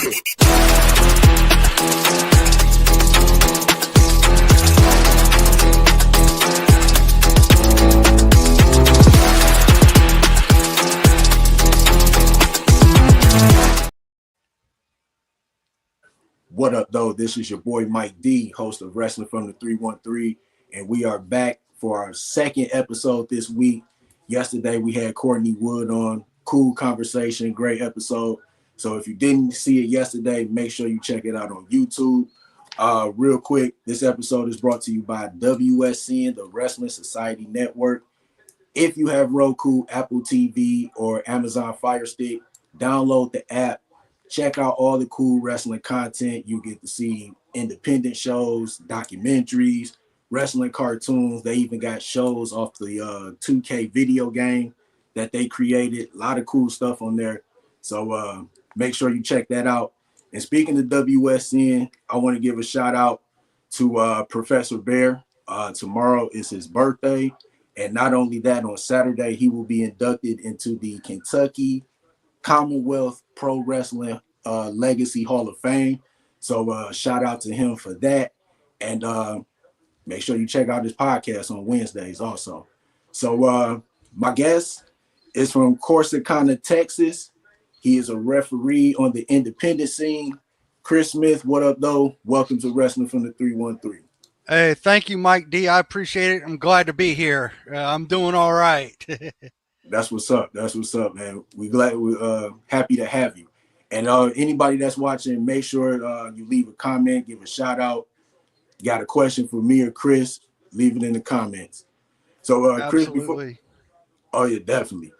What up, though? This is your boy Mike D, host of Wrestling from the 313, and we are back for our second episode this week. Yesterday, we had Courtney Wood on. Cool conversation, great episode. So if you didn't see it yesterday, make sure you check it out on YouTube. Real quick, this episode is brought to you by WSN, the Wrestling Society Network. If you have Roku, Apple TV, or Amazon Fire Stick, download the app. Check out all the cool wrestling content. You get to see independent shows, documentaries, wrestling cartoons. They even got shows off the 2K video game that they created. A lot of cool stuff on there. So make sure you check that out. And speaking of WSN, I want to give a shout out to Professor Bear. Tomorrow is his birthday. And not only that, on Saturday, he will be inducted into the Kentucky Commonwealth Pro Wrestling Legacy Hall of Fame. So shout out to him for that. And make sure you check out his podcast on Wednesdays also. So my guest is from Corsicana, Texas. He is a referee on the independent scene. Chris Smith, what up, though? Welcome to Wrestling from the 313. Hey, thank you, Mike D. I appreciate it. I'm glad to be here. I'm doing all right. That's what's up. That's what's up, man. We're happy to have you. And anybody that's watching, make sure you leave a comment, give a shout out. Got a question for me or Chris? Leave it in the comments. So Chris, definitely.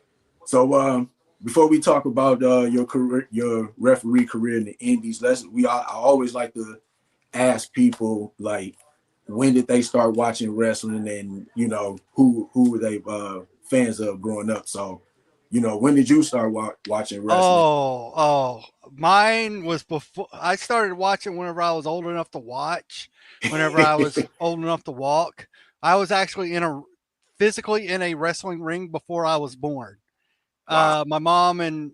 So before we talk about your career, your referee career in the Indies, I always like to ask people, like, when did they start watching wrestling, and who were they fans of growing up? So, when did you start watching wrestling? Mine was before. I started watching whenever I was old enough to watch, whenever I was old enough to walk. I was actually physically in a wrestling ring before I was born. Wow. My mom and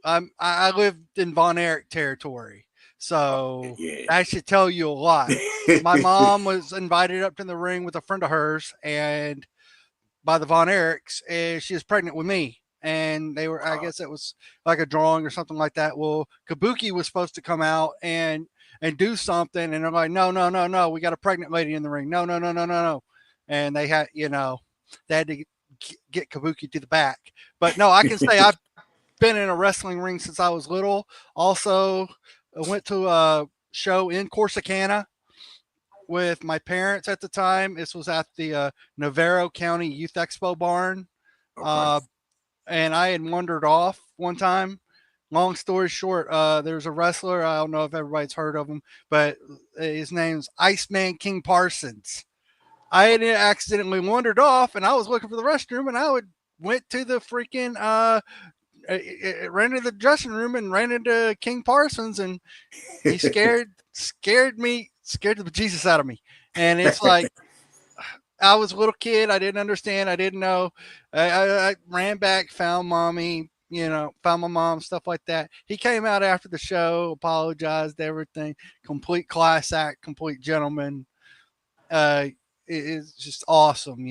I lived in Von Erich territory. So that should tell you a lot. My mom was invited up to the ring with a friend of hers, and by the Von Erichs, and she was pregnant with me. And they were, I guess it was like a drawing or something like that. Well, Kabuki was supposed to come out and do something, and they're like, no, we got a pregnant lady in the ring. No. And they had, they had to get Kabuki to the back. But no, I can say I've been in a wrestling ring since I was little. Also, I went to a show in Corsicana with my parents at the time. This was at the Navarro County Youth Expo barn. Okay. And I had wandered off one time. Long story short, there's a wrestler. I don't know if everybody's heard of him, but his name's Iceman King Parsons. I had accidentally wandered off, and I was looking for the restroom, and went to the freaking ran into the dressing room and ran into King Parsons, and he scared the bejesus out of me. And it's like, I was a little kid. I didn't understand. I didn't know. I ran back, found mommy, found my mom, stuff like that. He came out after the show, apologized, everything. Complete class act, complete gentleman. It's just awesome,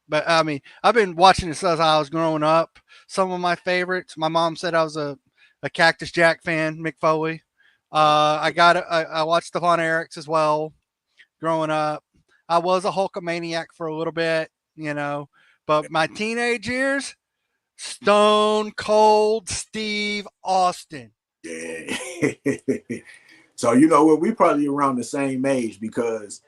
But I mean, I've been watching this as I was growing up. Some of my favorites. My mom said I was a Cactus Jack fan, Mick Foley. I watched the Von Erichs as well growing up. I was a Hulkamaniac for a little bit, but my teenage years, Stone Cold Steve Austin. Yeah. So, we probably around the same age, because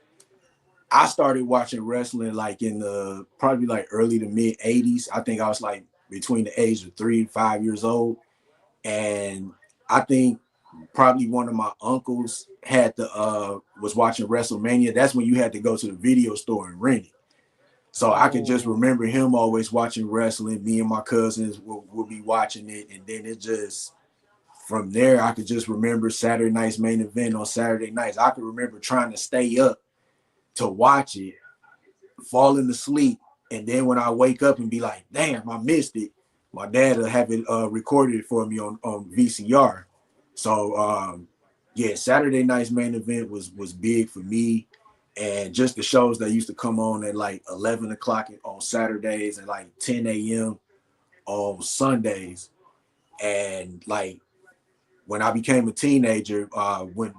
I started watching wrestling like in the probably like early to mid 80s. I think I was like between the age of 3 and 5 years old. And I think probably one of my uncles was watching WrestleMania. That's when you had to go to the video store and rent it. So I could just remember him always watching wrestling. Me and my cousins would be watching it. And then it just, from there, I could just remember Saturday night's main event on Saturday nights. I could remember trying to stay up to watch it, falling asleep, and then when I wake up and be like, damn, I missed it, my dad will have it recorded for me on VCR. So yeah, Saturday night's main event was big for me. And just the shows that used to come on at like 11 o'clock on Saturdays and like 10 a.m. on Sundays. And like when I became a teenager, when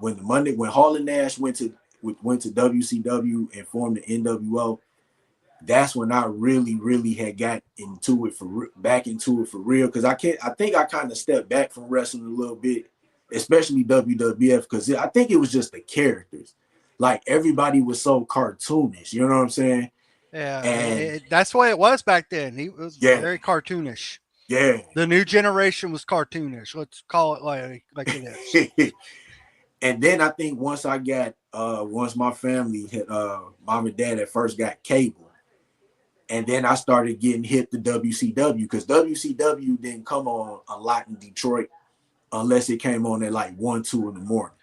Hall and Nash went to WCW and formed the NWO, that's when I really had got into it back into it for real. Because I think I kind of stepped back from wrestling a little bit, especially WWF, because I think it was just the characters. Like everybody was so cartoonish, you know what I'm saying? Yeah, And that's the way it was back then. He was yeah, very cartoonish. yeah. The new generation was cartoonish. Let's call it like it is. And then I think once my family had mom and dad at first got cable, and then I started getting hit to WCW, because WCW didn't come on a lot in Detroit unless it came on at like 1, 2 in the morning.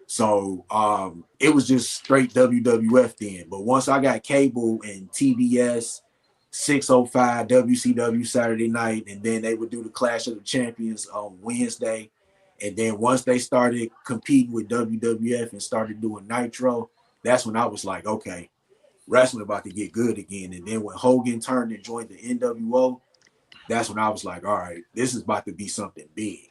So it was just straight WWF then. But once I got cable and TBS 605 WCW Saturday night, and then they would do the Clash of the Champions on Wednesday. And then once they started competing with WWF and started doing Nitro, that's when I was like, okay, wrestling about to get good again. And then when Hogan turned and joined the NWO, that's when I was like, all right, this is about to be something big.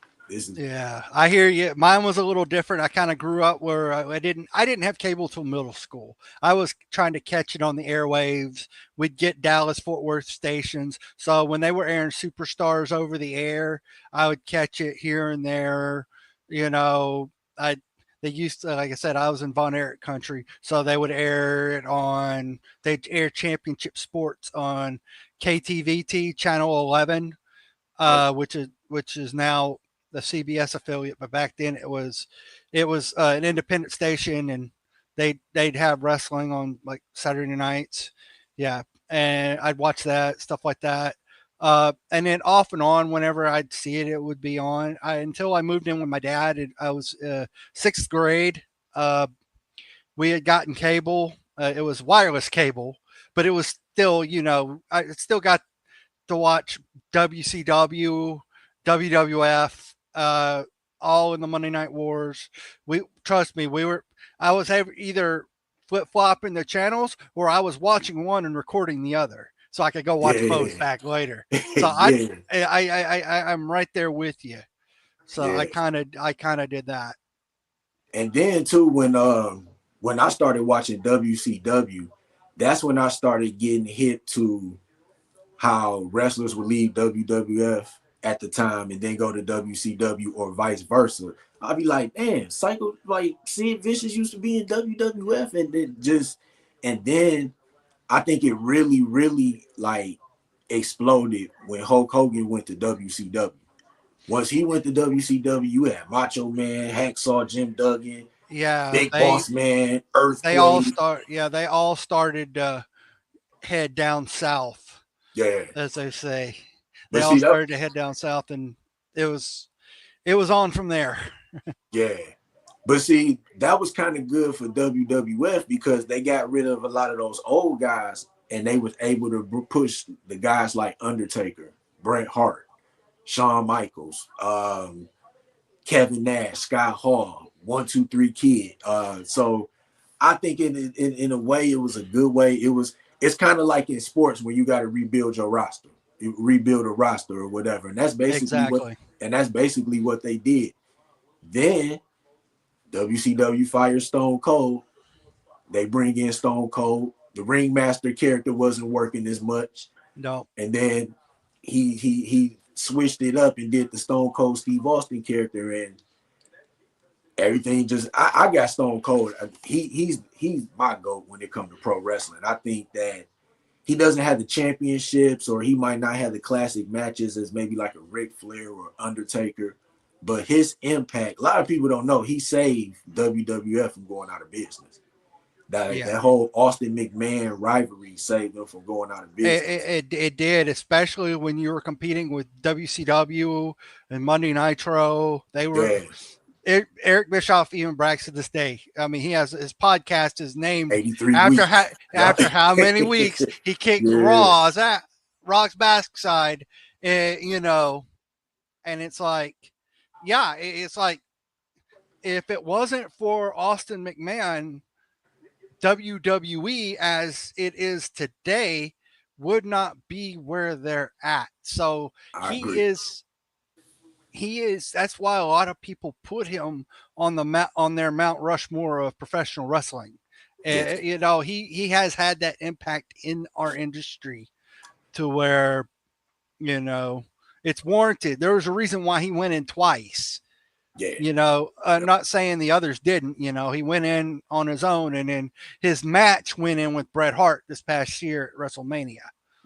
Yeah, I hear you. Mine was a little different. I kind of grew up where I didn't have cable till middle school. I was trying to catch it on the airwaves. We'd get Dallas Fort Worth stations. So when they were airing Superstars over the air, I would catch it here and there. You know, I they used to, like I said, I was in Von Erich country, so they would air it on. They'd air Championship Sports on KTVT channel 11, which is now the CBS affiliate, but back then it was an independent station, and they'd have wrestling on like Saturday nights. Yeah, and I'd watch that, stuff like that. And then off and on, whenever I'd see it, it would be on. Until I moved in with my dad, and I was sixth grade. We had gotten cable. It was wireless cable, but it was still, I still got to watch WCW, WWF, all in the Monday Night Wars. Trust me, I was either flip flopping the channels, or I was watching one and recording the other, so I could go watch both back later. So I'm right there with you. So I kind of did that. And then too, when I started watching WCW, that's when I started getting hit to how wrestlers would leave WWF at the time and then go to WCW or vice versa. I'd be like, damn, Psycho, like Sid Vicious used to be in WWF, and then I think it really like exploded when Hulk Hogan went to WCW. Once he went to WCW, you had Macho Man, Hacksaw Jim Duggan, Yeah, Big Boss Man, Earthquake. They all started head down south, Yeah, as they say. They but all see that. started to head down south, and it was on from there. Yeah, but see, that was kind of good for WWF because they got rid of a lot of those old guys, and they was able to push the guys like Undertaker, Bret Hart, Shawn Michaels, Kevin Nash, Scott Hall, 1-2-3 Kid. So I think in a way it was a good way. It's kind of like in sports where you got to rebuild your roster, you rebuild a roster or whatever, and that's basically what they did. Then WCW fires Stone Cold. They bring in Stone Cold. The Ringmaster character wasn't working as much. No. And then he switched it up and did the Stone Cold Steve Austin character, and everything just I got Stone Cold. He's my GOAT when it comes to pro wrestling. I think that he doesn't have the championships, or he might not have the classic matches as maybe like a Ric Flair or Undertaker, but his impact, a lot of people don't know, he saved WWF from going out of business. That whole Austin McMahon rivalry saved them from going out of business. It did, especially when you were competing with WCW and Monday Nitro. They were Eric Bischoff even brags to this day. I mean, he has his podcast is named 83 after how many weeks he kicked Raw's backside, and it's like yeah, it's like if it wasn't for Austin McMahon, WWE as it is today would not be where they're at. So I he agree. is that's why a lot of people put him on on their Mount Rushmore of professional wrestling. Yes. You know, he has had that impact in our industry to where, you know, it's warranted. There was a reason why he went in twice. Yeah. You know, Yep. not saying the others didn't. You know, he went in on his own, and then his match went in with Bret Hart this past year at WrestleMania.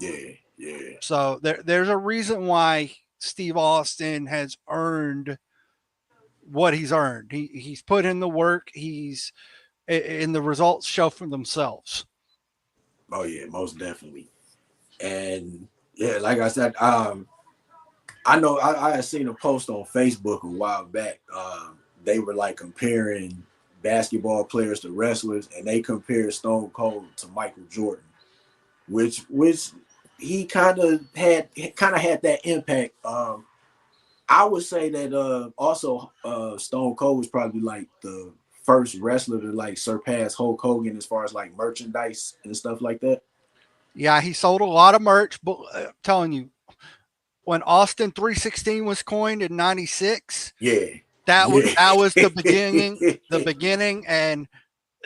Yeah. Yeah. So there's a reason why Steve Austin has earned what he's earned. He's put in the work. He's and the results show for themselves. Oh yeah, most definitely. And yeah, like I said, I know I had seen a post on Facebook a while back. They were like comparing basketball players to wrestlers, and they compared Stone Cold to Michael Jordan, which he kind of had that impact. I would say that also Stone Cold was probably like the first wrestler to like surpass Hulk Hogan as far as like merchandise and stuff like that. Yeah, he sold a lot of merch, but I'm telling you, when Austin 316 was coined in '96, Yeah, that yeah, was the beginning, and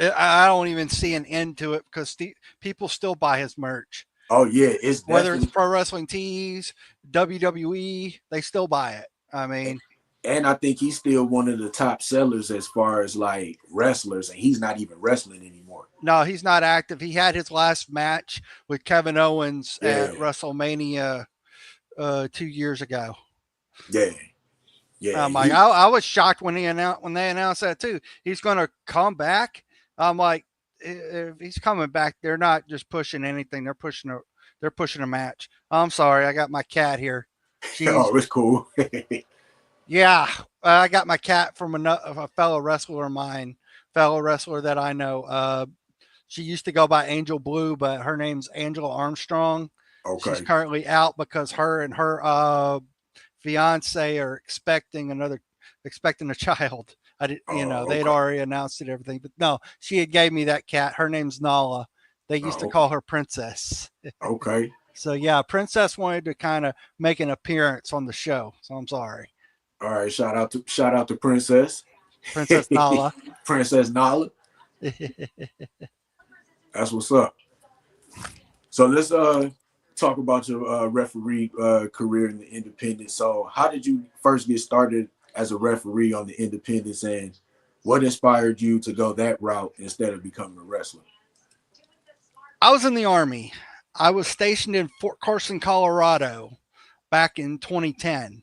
I don't even see an end to it because people still buy his merch. oh yeah, it's Whether it's definitely. pro wrestling tees, WWE, they still buy it. I mean, And I think he's still one of the top sellers as far as like wrestlers, and he's not even wrestling anymore. no, he's not active. He had his last match with Kevin Owens Yeah, at WrestleMania 2 years ago. yeah, yeah. I'm like, I was shocked when they announced that too. He's going to come back. I'm like, if he's coming back, they're not just pushing anything. They're pushing a match. I'm sorry, I got my cat here. She's Oh, it's cool. yeah. I got my cat from a fellow wrestler of mine, fellow wrestler that I know. She used to go by Angel Blue, but her name's Angela Armstrong. She's Okay. currently out because her and her fiance are expecting a child. I did, you know, Oh, they'd okay. already announced it, everything, but no, she had gave me that cat. Her name's Nala. They used to Oh, call her Princess. okay. So yeah, Princess wanted to kind of make an appearance on the show. So I'm sorry, All right. Shout out to Princess. Princess Nala. Princess Nala. That's what's up. So let's talk about your referee career in the independent. So how did you first get started as a referee on the independents, and what inspired you to go that route instead of becoming a wrestler? I was in the Army. I was stationed in Fort Carson, Colorado back in 2010.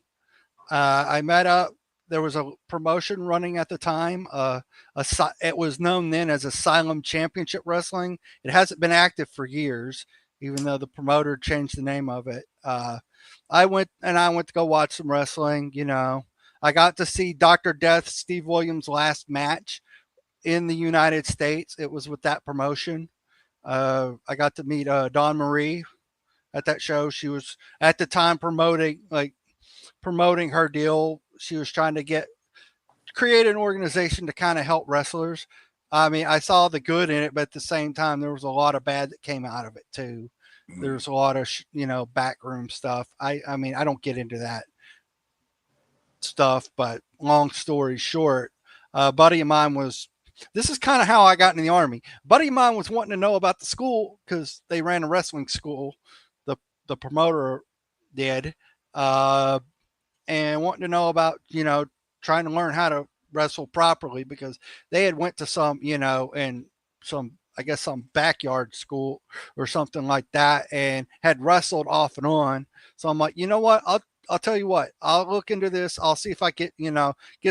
I met up. There was a promotion running at the time. It was known then as Asylum Championship Wrestling. It hasn't been active for years, even though the promoter changed the name of it. I went to go watch some wrestling. You know, I got to see Dr. Death, Steve Williams' last match in the United States. It was with that promotion. I got to meet Dawn Marie at that show. She was at the time promoting her deal. She was trying to create an organization to kind of help wrestlers. I mean, I saw the good in it, but at the same time, there was a lot of bad that came out of it too. Mm, There's a lot of backroom stuff. I mean, I don't get into that stuff, but long story short, a buddy of mine was. This is kind of how I got in the Army. A buddy of mine was wanting to know about the school because they ran a wrestling school. The the promoter did. Uh, and wanting to know about trying to learn how to wrestle properly because they had went to some and some I guess some backyard school or something like that and had wrestled off and on. So I'm like, you know what, I'll tell you what, I'll look into this. I'll see if I get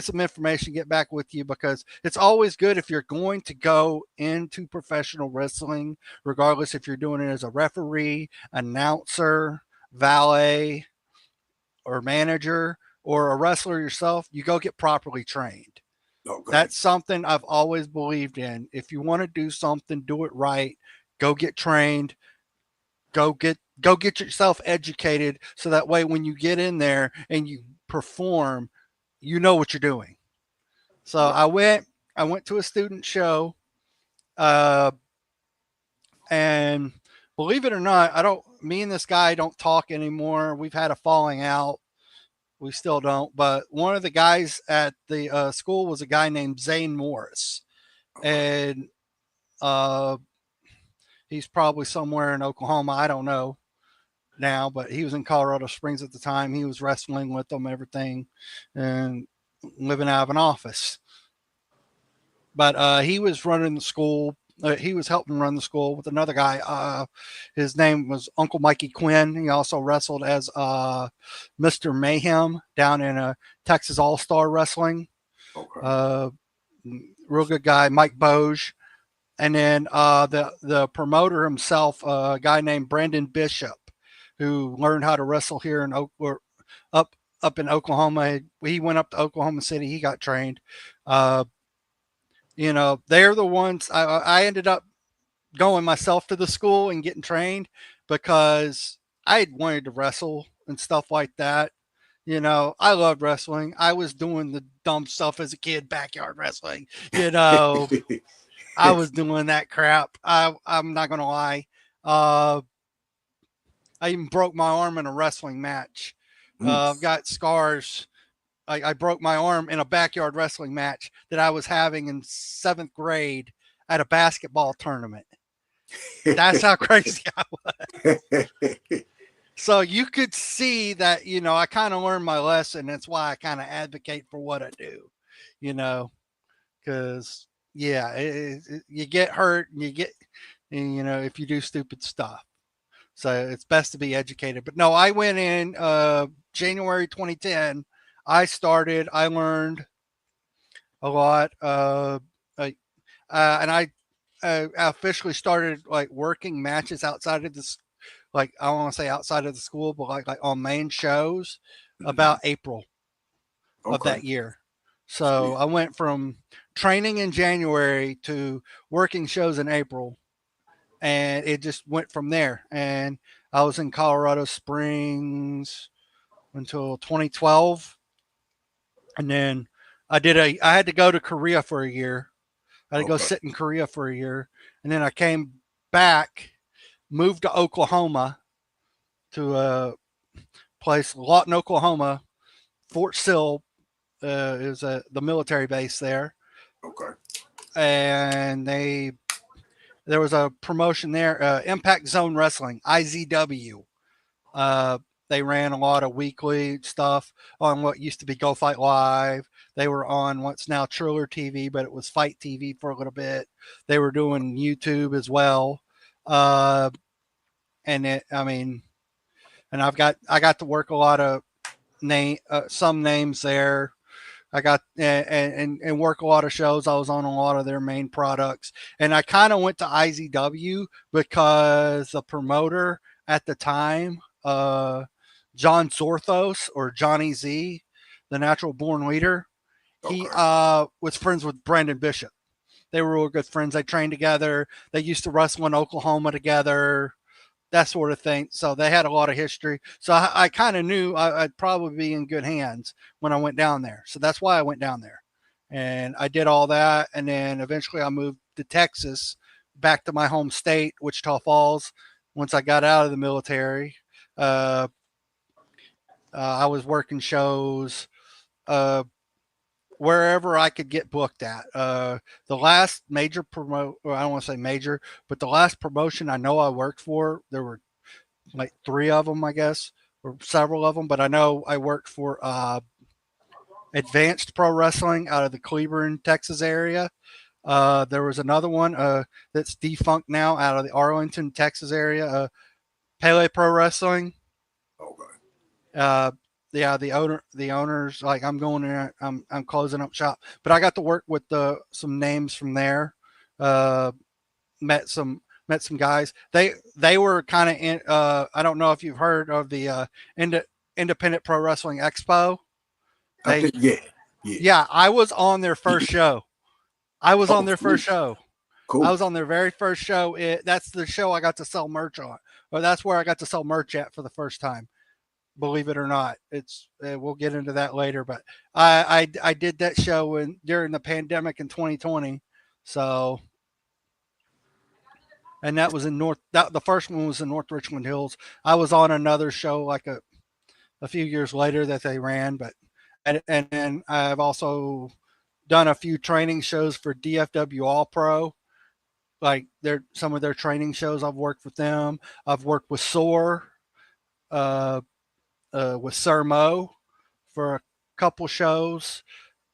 some information, get back with you, because it's always good if you're going to go into professional wrestling, regardless if you're doing it as a referee, announcer, valet, or manager or a wrestler yourself, you go get properly trained. okay. That's something I've always believed in. If you want to do something, do it right. Go get trained. Go get yourself educated so that way when you get in there and you perform, you know what you're doing. So I went to a student show, and believe it or not, me and this guy don't talk anymore. We've had a falling out. We still don't. But one of the guys at the school was a guy named Zane Morris. And he's probably somewhere in Oklahoma. I don't know now, but he was in Colorado Springs at the time. He was wrestling with them, everything, and living out of an office. But he was running the school. He was helping run the school with another guy. His name was Uncle Mikey Quinn. He also wrestled as Mr. Mayhem down in Texas All-Star Wrestling. Okay. Real good guy, Mike Boge. And then the promoter himself, a guy named Brandon Bishop, who learned how to wrestle here in up in Oklahoma. He went up to Oklahoma City. He got trained. They're the ones I ended up going myself to the school and getting trained because I had wanted to wrestle and stuff like that. I loved wrestling. I was doing the dumb stuff as a kid, backyard wrestling. I was doing that crap. I'm not going to lie. I even broke my arm in a wrestling match. I've got scars. I broke my arm in a backyard wrestling match that I was having in 7th grade at a basketball tournament. That's how crazy I was. So you could see that, I kind of learned my lesson. That's why I kind of advocate for what I do, because you get hurt and if you do stupid stuff. So it's best to be educated. But no, I went in January 2010. I learned a lot. And I officially started like working matches outside of this, like I don't want to say outside of the school, but like on main shows about April of that year. So I went from training in January to working shows in April, and it just went from there. And I was in Colorado Springs until 2012. And then I had to go to Korea for a year. I had to go sit in Korea for a year. And then I came back, moved to Oklahoma, to a place, Lawton, Oklahoma. Fort Sill is the military base there. Okay. And there was a promotion there, Impact Zone Wrestling, IZW. They ran a lot of weekly stuff on what used to be Go Fight Live. They were on what's now Triller TV, but it was Fight TV for a little bit. They were doing YouTube as well. And I got to work a lot of some names there. I got and work a lot of shows. I was on a lot of their main products, and I kind of went to IZW because the promoter at the time, John Zorthos or Johnny Z, the Natural Born Leader, he was friends with Brandon Bishop. They were real good friends. They trained together. They used to wrestle in Oklahoma together, that sort of thing. So they had a lot of history. So I kind of knew I'd probably be in good hands when I went down there. So that's why I went down there. And I did all that. And then eventually I moved to Texas, back to my home state, Wichita Falls, once I got out of the military. I was working shows wherever I could get booked at. The last major I don't want to say major, but the last promotion I know I worked for, there were like 3 of them, I guess, or several of them, but I know I worked for Advanced Pro Wrestling out of the Cleburne, Texas area. There was another one that's defunct now out of the Arlington, Texas area, Pele Pro Wrestling. Okay. The owners, like I'm going there, I'm closing up shop, but I got to work with some names from there. Met some guys. They were kind of in. I don't know if you've heard of the Independent Pro Wrestling Expo. Yeah. I was on their first show. First show. Cool. I was on their very first show. That's the show I got to sell merch on, or that's where I got to sell merch at for the first time. believe it or not. It's we'll get into that later, but I did that show during the pandemic in 2020. So, and that was in the first one was in North Richmond Hills. I was on another show like a few years later that they ran, but and then I've also done a few training shows for DFW All Pro. Like some of their training shows, I've worked with them. I've worked with SOAR, with Sir Mo for a couple shows.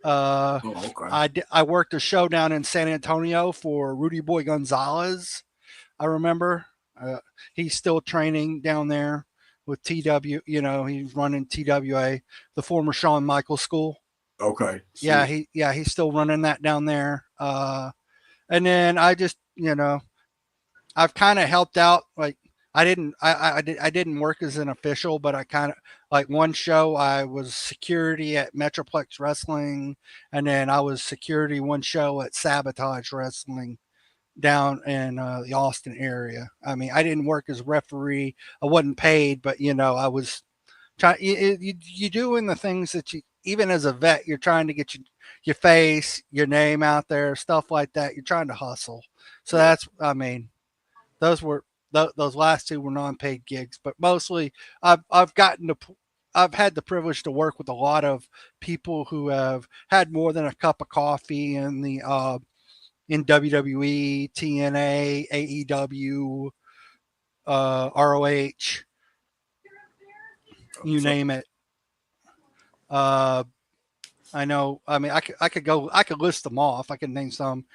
Okay. I worked a show down in San Antonio for Rudy Boy Gonzalez. I remember he's still training down there with TW. You know, he's running TWA, the former Shawn Michaels school. Okay. Yeah, he's still running that down there. And then I just, you know, I've kind of helped out. Like I didn't work as an official, but I kind of like one show I was security at Metroplex Wrestling, and then I was security one show at Sabotage Wrestling down in the Austin area. I mean, I didn't work as a referee. I wasn't paid, but you know, I was trying. You doing the things that you, even as a vet, you're trying to get your face, your name out there, stuff like that. You're trying to hustle. So that's, I mean, those last two were non-paid gigs, but mostly I've had the privilege to work with a lot of people who have had more than a cup of coffee in the in WWE, TNA, AEW, ROH, you name it. I know. I mean, I could list them off. I can name some.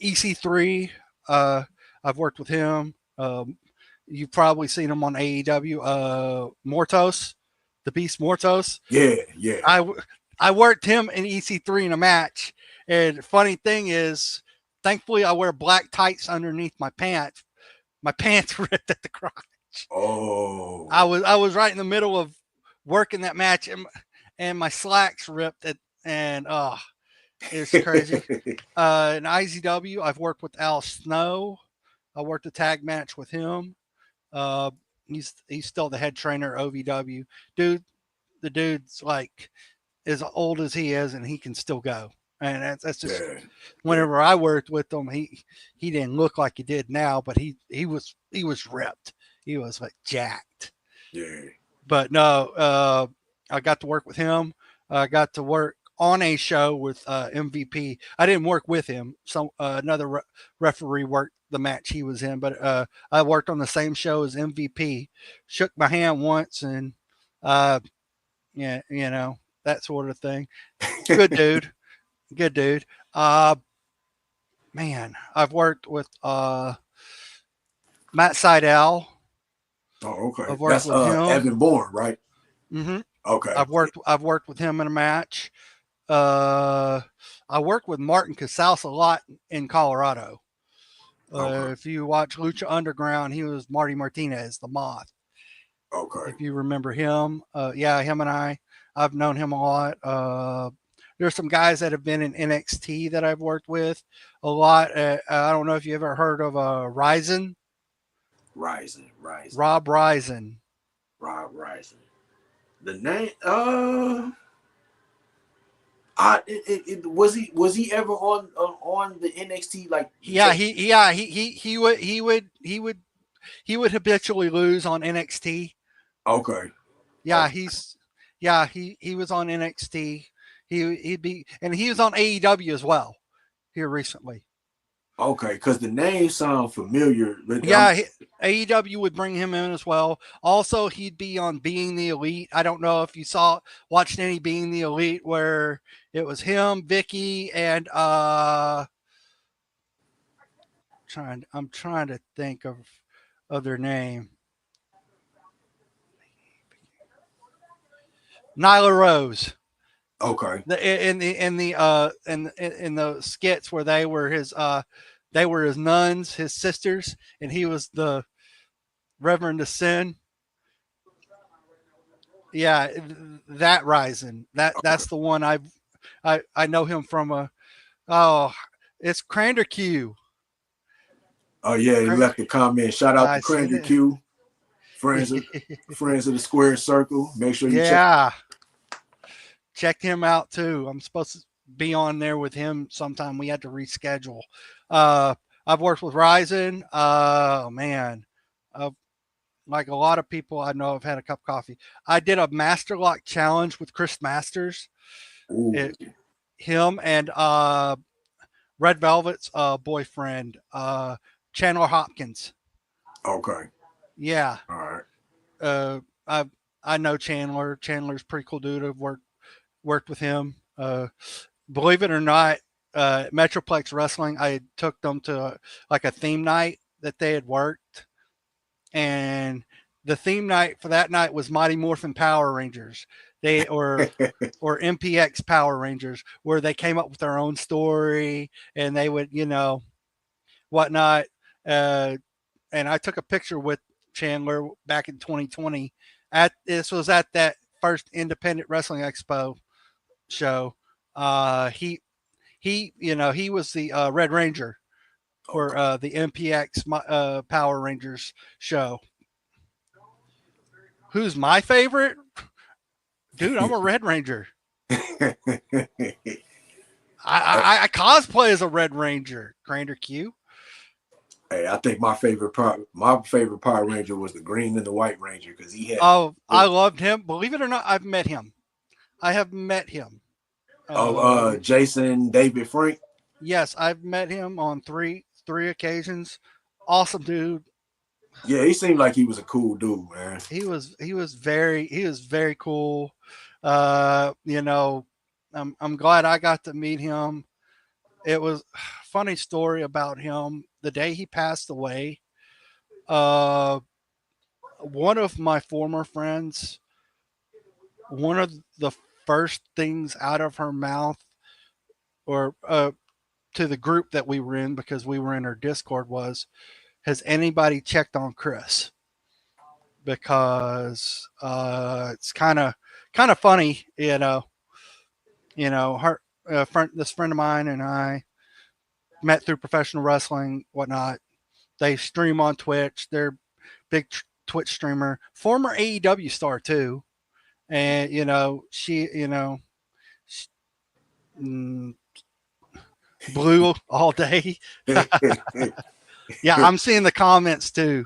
EC3. I've worked with him. You've probably seen him on AEW. Mortos, the Beast Mortos. Yeah. I worked him in EC3 in a match. And funny thing is, thankfully, I wear black tights underneath my pants. My pants ripped at the crotch. Oh. I was right in the middle of working that match, and my slacks ripped. And it's crazy. In IZW, I've worked with Al Snow. I worked a tag match with him. He's still the head trainer at OVW. The dude's like as old as he is, and he can still go. And that's just whenever I worked with him, he didn't look like he did now, but he was ripped. He was like jacked. Yeah. But no, I got to work with him. I got to work on a show with MVP. I didn't work with him. So another referee worked the match he was in, but I worked on the same show as MVP. Shook my hand once, and yeah, you know, that sort of thing. Good dude. Good dude. Man, I've worked with Matt Seidel. Oh, okay. I've worked That's with him. Evan Bourne, right? Mm-hmm. Okay. I've worked with him in a match. I worked with Martin Casals a lot in Colorado. Okay. If you watch Lucha Underground, he was Marty Martinez, the Moth. Okay. If you remember him, yeah, him and I've known him a lot. There's some guys that have been in NXT that I've worked with a lot. I don't know if you ever heard of Ryzen. Rob Ryzen. The name, was he ever on the NXT? Like, yeah, he would habitually lose on NXT. Okay. Yeah, okay. he was on NXT. He was on AEW as well here recently. Okay, because the name sounds familiar. Yeah, AEW would bring him in as well. Also, he'd be on Being the Elite. I don't know if you watched any Being the Elite where it was him, Vicky, and I'm trying to think of their name. Nyla Rose. Okay. In the skits where they were his nuns, his sisters, and he was the Reverend of Sin. Yeah, that Ryzen. That's the one I know him from. It's Crander Q. Oh yeah, he left a comment. Shout out to Crander Q. friends of the square circle. Make sure you check. Yeah. Check him out too. I'm supposed to be on there with him sometime. We had to reschedule. I've worked with Ryzen. Man. Like a lot of people I know, I've had a cup of coffee. I did a Master Lock challenge with Chris Masters. Him and Red Velvet's boyfriend, Chandler Hopkins. Okay. Yeah. All right. I know Chandler. Chandler's a pretty cool dude. I've worked with him. Believe it or not, Metroplex Wrestling, I took them to like a theme night that they had worked. And the theme night for that night was Mighty Morphin Power Rangers. Or MPX Power Rangers, where they came up with their own story and they would, whatnot. And I took a picture with Chandler back in 2020. This was at that first Independent Wrestling Expo show. He was the Red Ranger for the MPX Power Rangers show. Who's my favorite? Dude, I'm a Red Ranger. I cosplay as a Red Ranger. Grander Q. Hey, I think my favorite Power Ranger was the Green and the White Ranger because he had. Oh, I loved him. Believe it or not, I've met him. I have met him. Jason David Frank. Yes, I've met him on three occasions. Awesome dude. Yeah, he seemed like he was a cool dude, man. He was very cool. I'm glad I got to meet him. It was a funny story about him. The day he passed away, one of my former friends, one of the first things out of her mouth or to the group that we were in, because we were in her Discord, was, has anybody checked on Chris? Because it's kind of funny, her this friend of mine and I met through professional wrestling, whatnot. They stream on Twitch. They're big Twitch streamer, former AEW star too, and blue all day. Yeah, I'm seeing the comments too.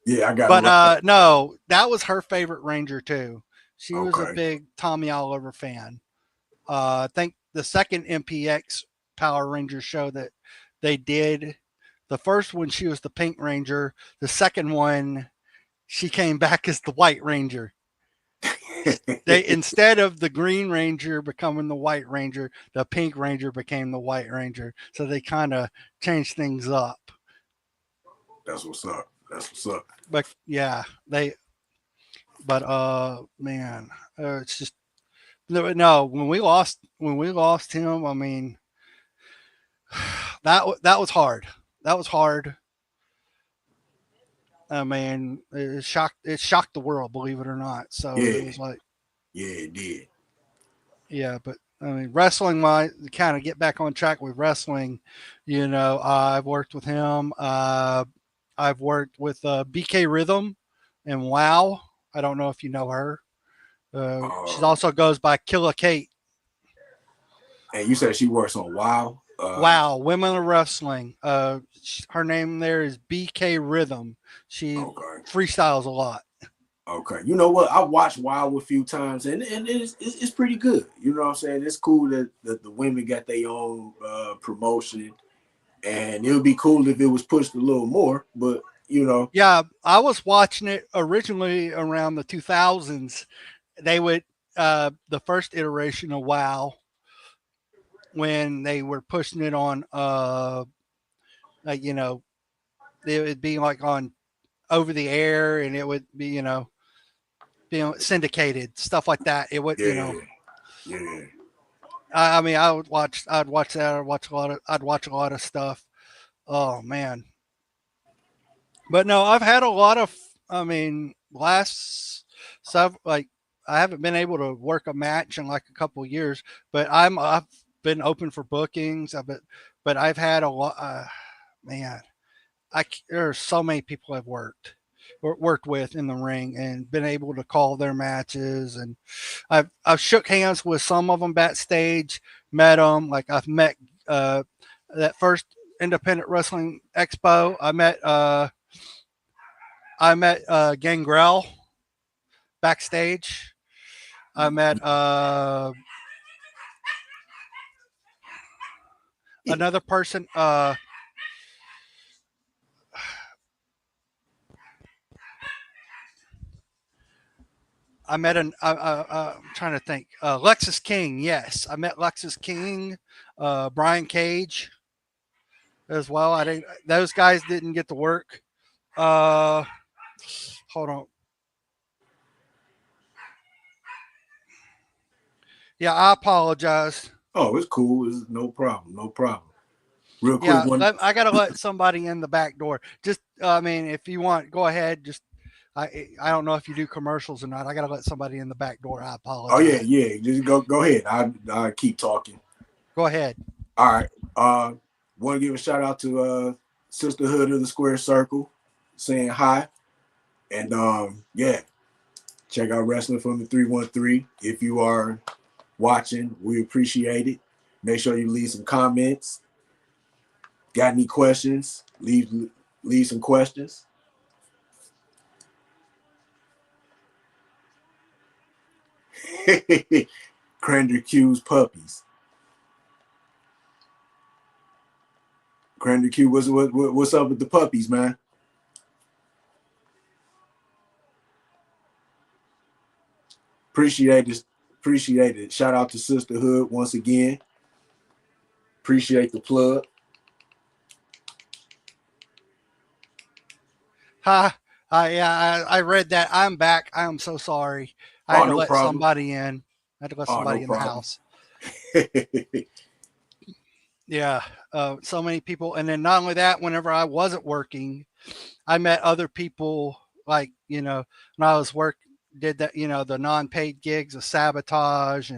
Yeah, I got. But no, that was her favorite Ranger too. She was a big Tommy Oliver fan. I think the second MPX Power Ranger show that they did, the first one she was the Pink Ranger. The second one, she came back as the White Ranger. They, instead of the Green Ranger becoming the White Ranger, the Pink Ranger became the White Ranger. So they kind of changed things up. That's what's up. But yeah, man, it's just no. When we lost him, I mean, that was hard. That was hard. I mean, it shocked the world, believe it or not. So yeah. It was like, yeah, it did. Yeah, but I mean, wrestling wise, kind of get back on track with wrestling. I've worked with him. I've worked with BK Rhythm and WoW. I don't know if you know her. She also goes by Killa Kate. And you said she works on WoW? WoW, Women of Wrestling. Her name there is BK Rhythm. She freestyles a lot. Okay. You know what? I watched WoW a few times, and it's pretty good. You know what I'm saying? It's cool that the women got their own promotion, and it would be cool if it was pushed a little more, but Yeah, I was watching it originally around the 2000s. They would, the first iteration of WoW, when they were pushing it on, it would be like on over the air, and it would be, syndicated stuff like that. It would, Yeah. I mean, I'd watch that. I'd watch a lot of stuff. Oh man. But no, I've had a lot of, last stuff, like I haven't been able to work a match in like a couple of years, but I've been open for bookings. But I've had a lot, there are so many people I've worked. worked with in the ring and been able to call their matches. And I've shook hands with some of them backstage, met them. Like I've met that first independent wrestling expo. I met Gangrel backstage. I met another person. I met I'm trying to think. Lexus King. Yes, I met Lexus King. Brian Cage as well. I didn't. Those guys didn't get to work. Uh, hold on. Yeah, I apologize. Oh, it's cool. It's no problem. No problem. Real quick, Yeah, one. I gotta let somebody in the back door. Just, I mean, if you want, go ahead. Just, I don't know if you do commercials or not. I gotta let somebody in the back door. I Oh yeah, apologize. yeah. Just go ahead. I keep talking. Go ahead. All right. Want to give a shout out to Sisterhood of the Square Circle, saying hi, and yeah, check out Wrestling from the 313 if you are watching. We appreciate it. Make sure you leave some comments. Got any questions? Leave some questions. Crander Q's puppies. Crander Q, what's up with the puppies, man? Appreciate it. Appreciate it. Shout out to Sisterhood once again. Appreciate the plug. Hi. Yeah, I read that. I'm back. I am so sorry. I had Oh, to no let problem. somebody in. I had to let Oh, no somebody in the problem. house. Yeah. So many people. And then not only that, whenever I wasn't working, I met other people like, when I was did that, the non-paid gigs of Sabotage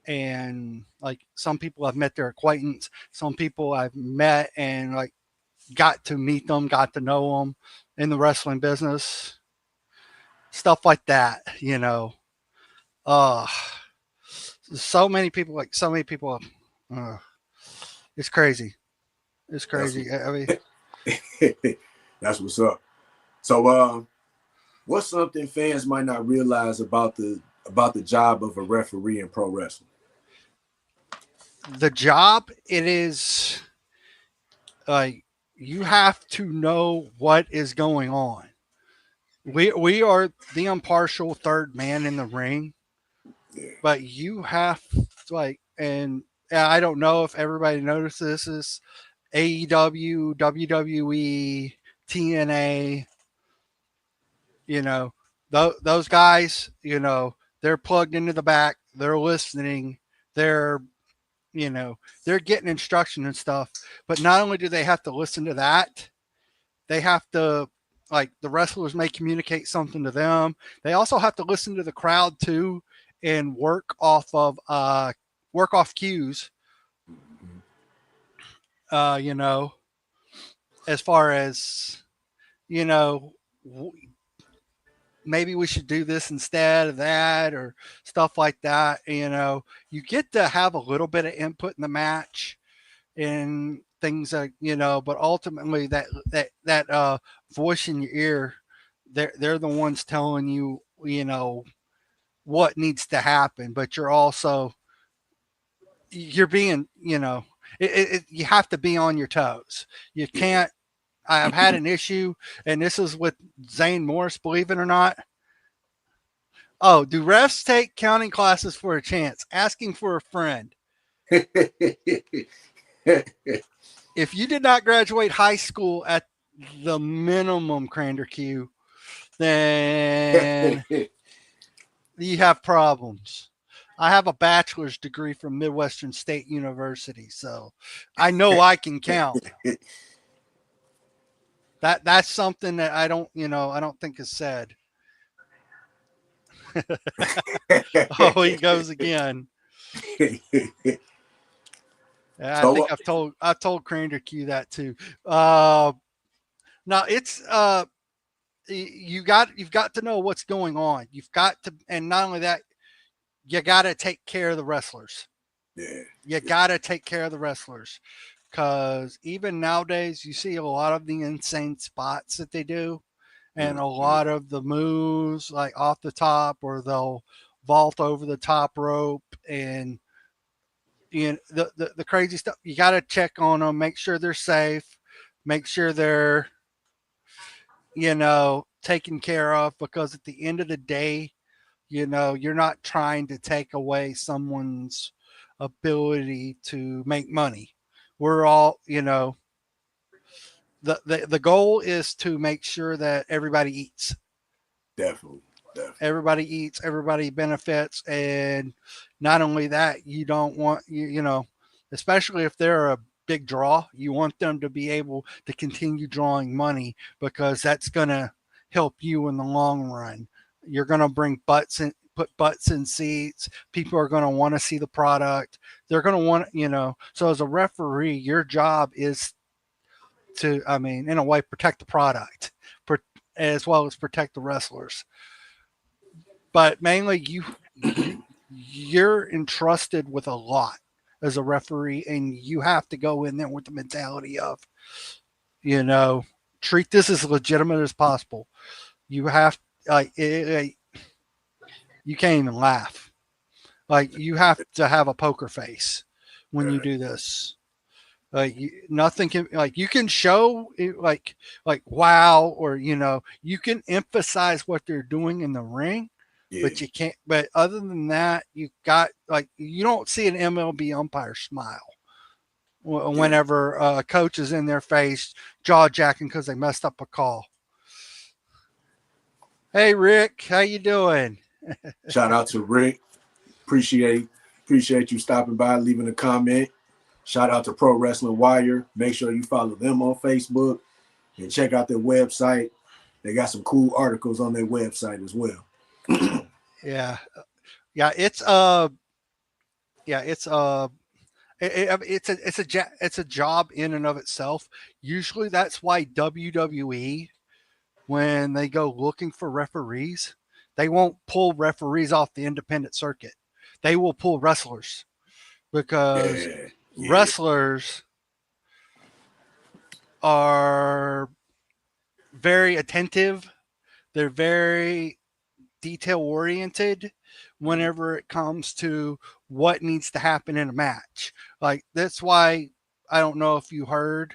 and like some people I've met their acquaintance, some people I've met and like got to meet them, got to know them in the wrestling business, stuff like that, Uh, so many people, uh, it's crazy. It's That's crazy. I mean, that's what's up. So, what's something fans might not realize about the job of a referee in pro wrestling? the job, it is like you have to know what is going on. We are the impartial third man in the ring, Yeah. but you have to, like, and I don't know if everybody notices this. AEW, WWE, TNA, those guys, they're plugged into the back, they're listening, they're they're getting instruction and stuff. But not only do they have to listen to that, they have to, like, the wrestlers may communicate something to them. They also have to listen to the crowd too and work off cues. You know, as far as you know, maybe we should do this instead of that or stuff like that. You get to have a little bit of input in the match and things like, but ultimately that voice in your ear, they're the ones telling you, what needs to happen, but you're being, you have to be on your toes. You can't. I've had an issue, and this is with Zane Morris, believe it or not. Oh, do refs take counting classes for a chance? Asking for a friend. If you did not graduate high school at the minimum, Crander Q, then you have problems. I have a bachelor's degree from Midwestern State University, so I know I can count. That's something that I don't think is said. Oh, he goes again. I think So, I've told Crander Q that too. Now it's you've got to know what's going on. You've got to, and not only that, you got to take care of the wrestlers. Yeah. You got to take care of the wrestlers, because even nowadays you see a lot of the insane spots that they do, and a lot of the moves like off the top, or they'll vault over the top rope, and the crazy stuff. You got to check on them, make sure they're safe, make sure they're taken care of, because at the end of the day, you're not trying to take away someone's ability to make money. We're all, the goal is to make sure that everybody eats. Definitely. Everybody eats, everybody benefits. And not only that, you don't want, especially if they're a big draw, you want them to be able to continue drawing money, because that's going to help you in the long run. You're going to bring put butts in seats. People are going to want to see the product. They're going to want, so as a referee, your job is to, in a way, protect the product, as well as protect the wrestlers. But mainly you're entrusted with a lot as a referee, and you have to go in there with the mentality of, treat this as legitimate as possible. You have, you can't even laugh. Like, you have to have a poker face when you do this. Nothing can, like, you can show it, like wow, or you can emphasize what they're doing in the ring. Yeah. But you can't. But other than that, you got, like, you don't see an MLB umpire smile whenever a coach is in their face, jaw jacking because they messed up a call. Hey Rick, how you doing? Shout out to Rick. Appreciate you stopping by, leaving a comment. Shout out to Pro Wrestling Wire. Make sure you follow them on Facebook and check out their website. They got some cool articles on their website as well. Yeah, it's it's a job in and of itself. Usually that's why WWE, when they go looking for referees, they won't pull referees off the independent circuit. They will pull wrestlers, because wrestlers are very attentive. They're very detail oriented whenever it comes to what needs to happen in a match. Like, that's why, I don't know if you heard,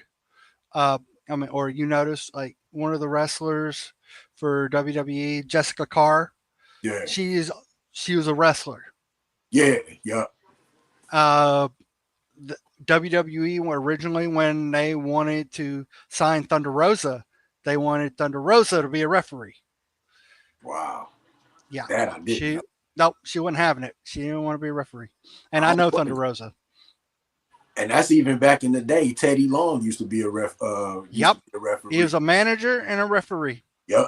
or you noticed, like, one of the wrestlers for WWE, Jessica Carr. Yeah. She was a wrestler. Yeah. The WWE originally, when they wanted to sign Thunder Rosa, they wanted Thunder Rosa to be a referee. Wow. Yeah. That I didn't know. Nope, she wasn't having it. She didn't want to be a referee. And I know Thunder Rosa. And that's even back in the day. Teddy Long used to be a referee. He was a manager and a referee. Yep.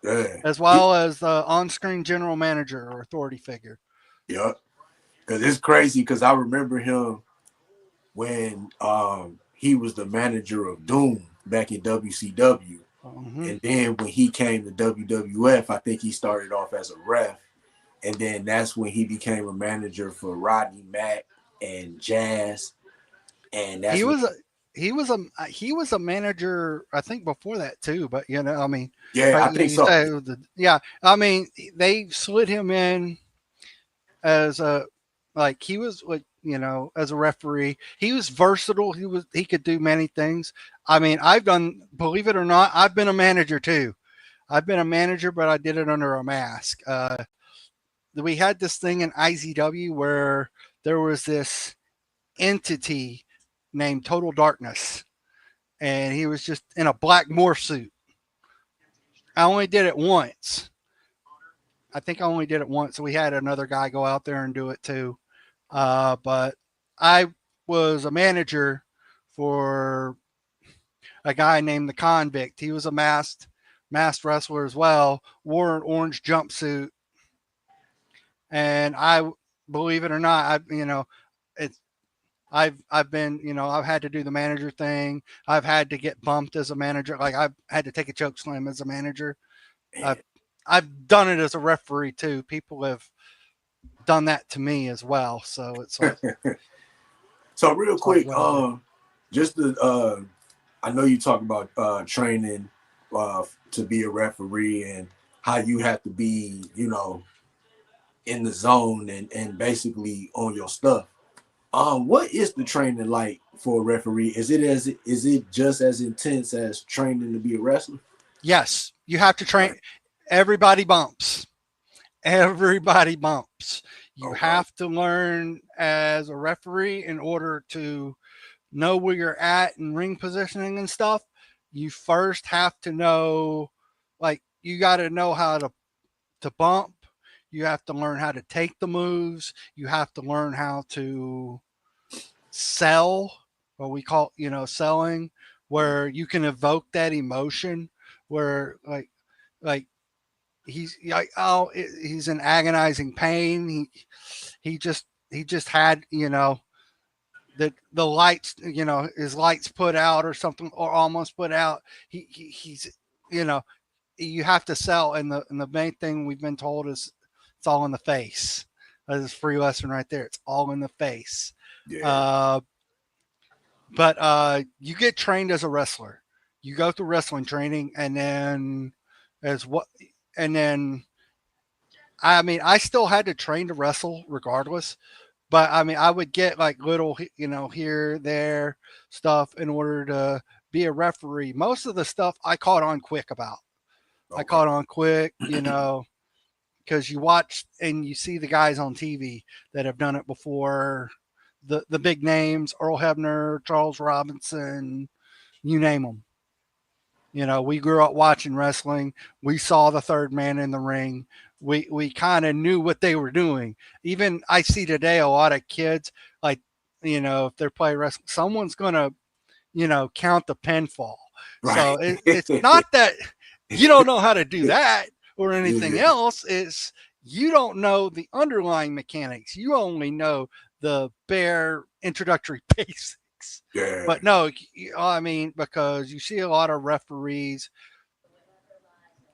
Yeah. As well as the on-screen general manager or authority figure. Yep. Because it's crazy, because I remember him when he was the manager of Doom back in WCW. Mm-hmm. And then when he came to WWF, I think he started off as a ref. And then that's when he became a manager for Rodney Mack and Jazz. And that's he was a manager, I think, before that too. But I think so. They slid him in as he was as a referee. He was versatile. He could do many things. Believe it or not, I've been a manager too. I've been a manager, but I did it under a mask. We had this thing in IZW where there was this entity named Total Darkness, and he was just in a black morph suit. I only did it once. So we had another guy go out there and do it too. But I was a manager for a guy named the Convict. He was a masked wrestler as well, wore an orange jumpsuit. And I, believe it or not, I've been, I've had to do the manager thing. I've had to get bumped as a manager. Like, I've had to take a choke slam as a manager. I've done it as a referee too. People have done that to me as well. So it's like, so real quick, whatever. just to I know you talk about training to be a referee and how you have to be, in the zone and basically on your stuff. What is the training like for a referee? Is it just as intense as training to be a wrestler? Yes, you have to train. Right. Everybody bumps. Everybody bumps. You Okay. have to learn as a referee in order to know where you're at in ring positioning and stuff. You first have to know, like, you got to know how to bump. You have to learn how to take the moves. You have to learn how to sell, what we call, selling, where you can evoke that emotion, where like he's like, oh, he's in agonizing pain. He just had, the lights, his lights put out or something, or almost put out. He's, you know, you have to sell, and the main thing we've been told is it's all in the face. That is free lesson right there. It's all in the face. Yeah. Uh, but you get trained as a wrestler. You go through wrestling training, and then as what, and then I mean, I still had to train to wrestle regardless. But I mean, I would get like little, here, there stuff in order to be a referee. Most of the stuff I caught on quick about. I Okay. caught on quick, because you watch and you see the guys on TV that have done it before. The big names: Earl Hebner, Charles Robinson, you name them. We grew up watching wrestling. We saw the third man in the ring. We kind of knew what they were doing. Even I see today a lot of kids, like, if they're playing wrestling, someone's gonna, count the pinfall. So Right. it's not that you don't know how to do that or anything Yeah. else. It's you don't know the underlying mechanics. You only know the bare introductory basics. Yeah. But no, I mean, because you see a lot of referees,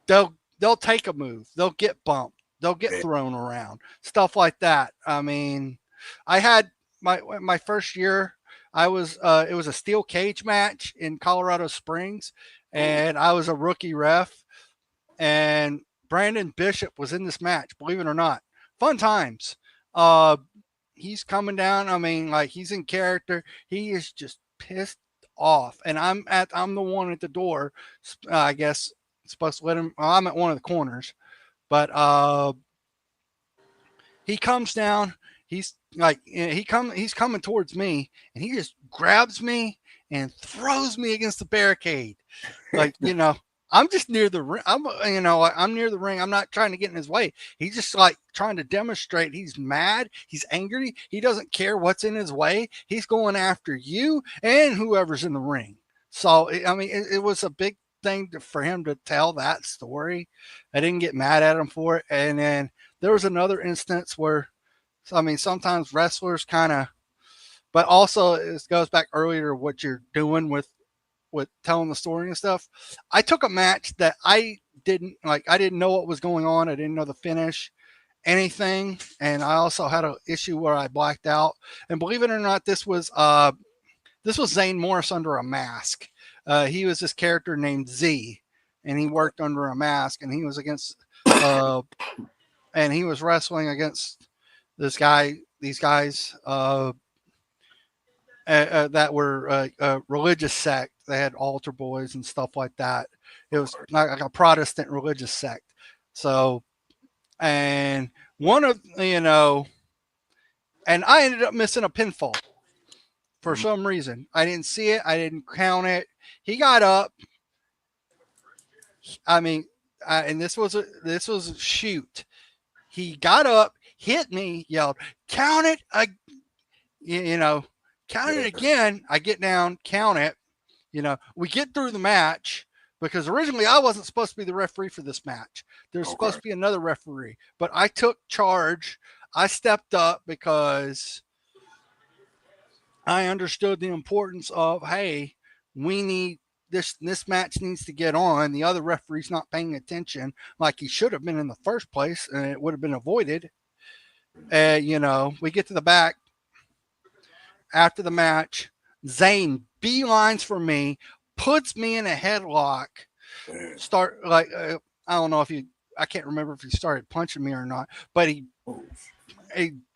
they'll take a move, they'll get bumped, they'll get Yeah. thrown around, stuff like that. I mean, I had my first year. I was it was a steel cage match in Colorado Springs, Ooh. and I was a rookie ref, and Brandon Bishop was in this match. Believe it or not, fun times. Uh, he's coming down. I mean, like, he's in character. He is just pissed off, and I'm the one at the door. I guess supposed to let him. Well, I'm at one of the corners, but he comes down. He's like, he's coming towards me, and he just grabs me and throws me against the barricade. Like, I'm just near the ring. I'm near the ring. I'm not trying to get in his way. He's just like trying to demonstrate he's mad. He's angry. He doesn't care what's in his way. He's going after you and whoever's in the ring. So, I mean, it was a big thing for him to tell that story. I didn't get mad at him for it. And then there was another instance where, I mean, sometimes wrestlers kind of, but also it goes back earlier to what you're doing with telling the story and stuff. I took a match that I didn't like. I didn't know what was going on. I didn't know the finish, anything, and I also had an issue where I blacked out. And believe it or not, this was Zane Morris under a mask. He was this character named Z, and he worked under a mask, and he was against, and he was wrestling against these guys, that were a religious sect. They had altar boys and stuff like that. It was like a Protestant religious sect. So, and one of, and I ended up missing a pinfall for some reason. I didn't see it. I didn't count it. He got up. I mean, and this was a shoot. He got up, hit me, yelled, "Count it!" Count it again. I get down, count it. We get through the match because originally I wasn't supposed to be the referee for this match. There's supposed to be another referee, but I took charge. I stepped up because I understood the importance of, hey, we need this match needs to get on. The other referee's not paying attention like he should have been in the first place, and it would have been avoided. We get to the back after the match. Zane beelines for me, puts me in a headlock. I don't know if I can't remember if he started punching me or not, but he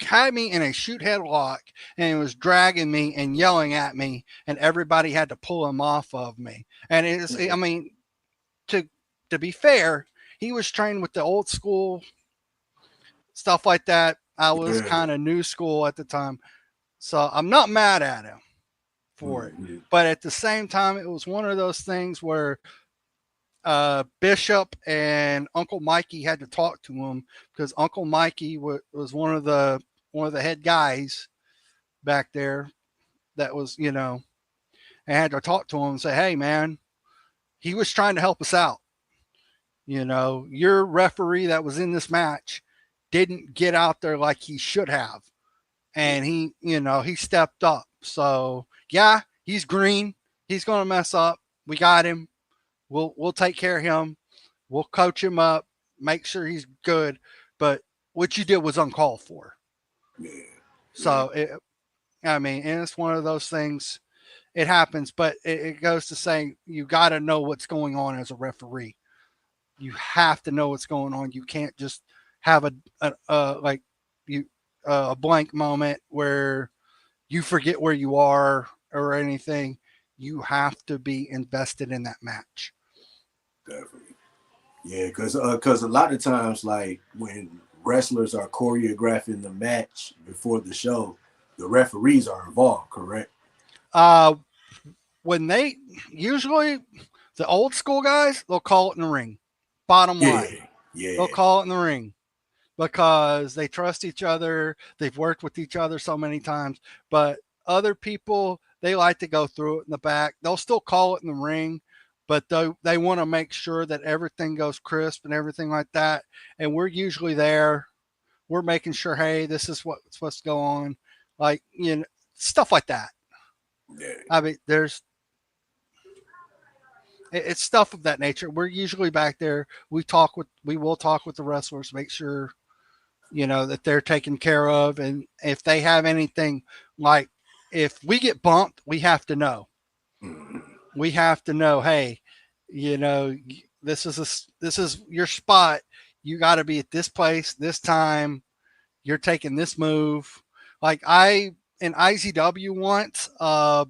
had me in a shoot headlock and he was dragging me and yelling at me, and everybody had to pull him off of me. And I mean, to be fair, he was trained with the old school stuff like that. I was kind of new school at the time, so I'm not mad at him for it. But at the same time, it was one of those things where Bishop and Uncle Mikey had to talk to him, because Uncle Mikey was one of the head guys back there that was, and had to talk to him and say, hey man, he was trying to help us out. Your referee that was in this match didn't get out there like he should have. And he stepped up. So yeah, he's green. He's going to mess up. We got him. We'll take care of him. We'll coach him up, make sure he's good. But what you did was uncalled for. Yeah. So and it's one of those things. It happens, but it goes to say you got to know what's going on as a referee. You have to know what's going on. You can't just have a blank moment where you forget where you are or anything. You have to be invested in that match. Definitely. Yeah, because a lot of times, like when wrestlers are choreographing the match before the show, the referees are involved, correct? When they usually, the old school guys, they'll call it in the ring. Bottom line. Yeah. They'll call it in the ring because they trust each other. They've worked with each other so many times. But other people, they like to go through it in the back. They'll still call it in the ring, but they want to make sure that everything goes crisp and everything like that. And we're usually there. We're making sure, hey, this is what's supposed to go on. Like, stuff like that. Yeah. I mean, it's stuff of that nature. We're usually back there. We will talk with the wrestlers, make sure, that they're taken care of. And if they have anything, like if we get bumped, we have to know. We have to know, hey, this is your spot. You got to be at this place, this time. You're taking this move. Like in IZW once, I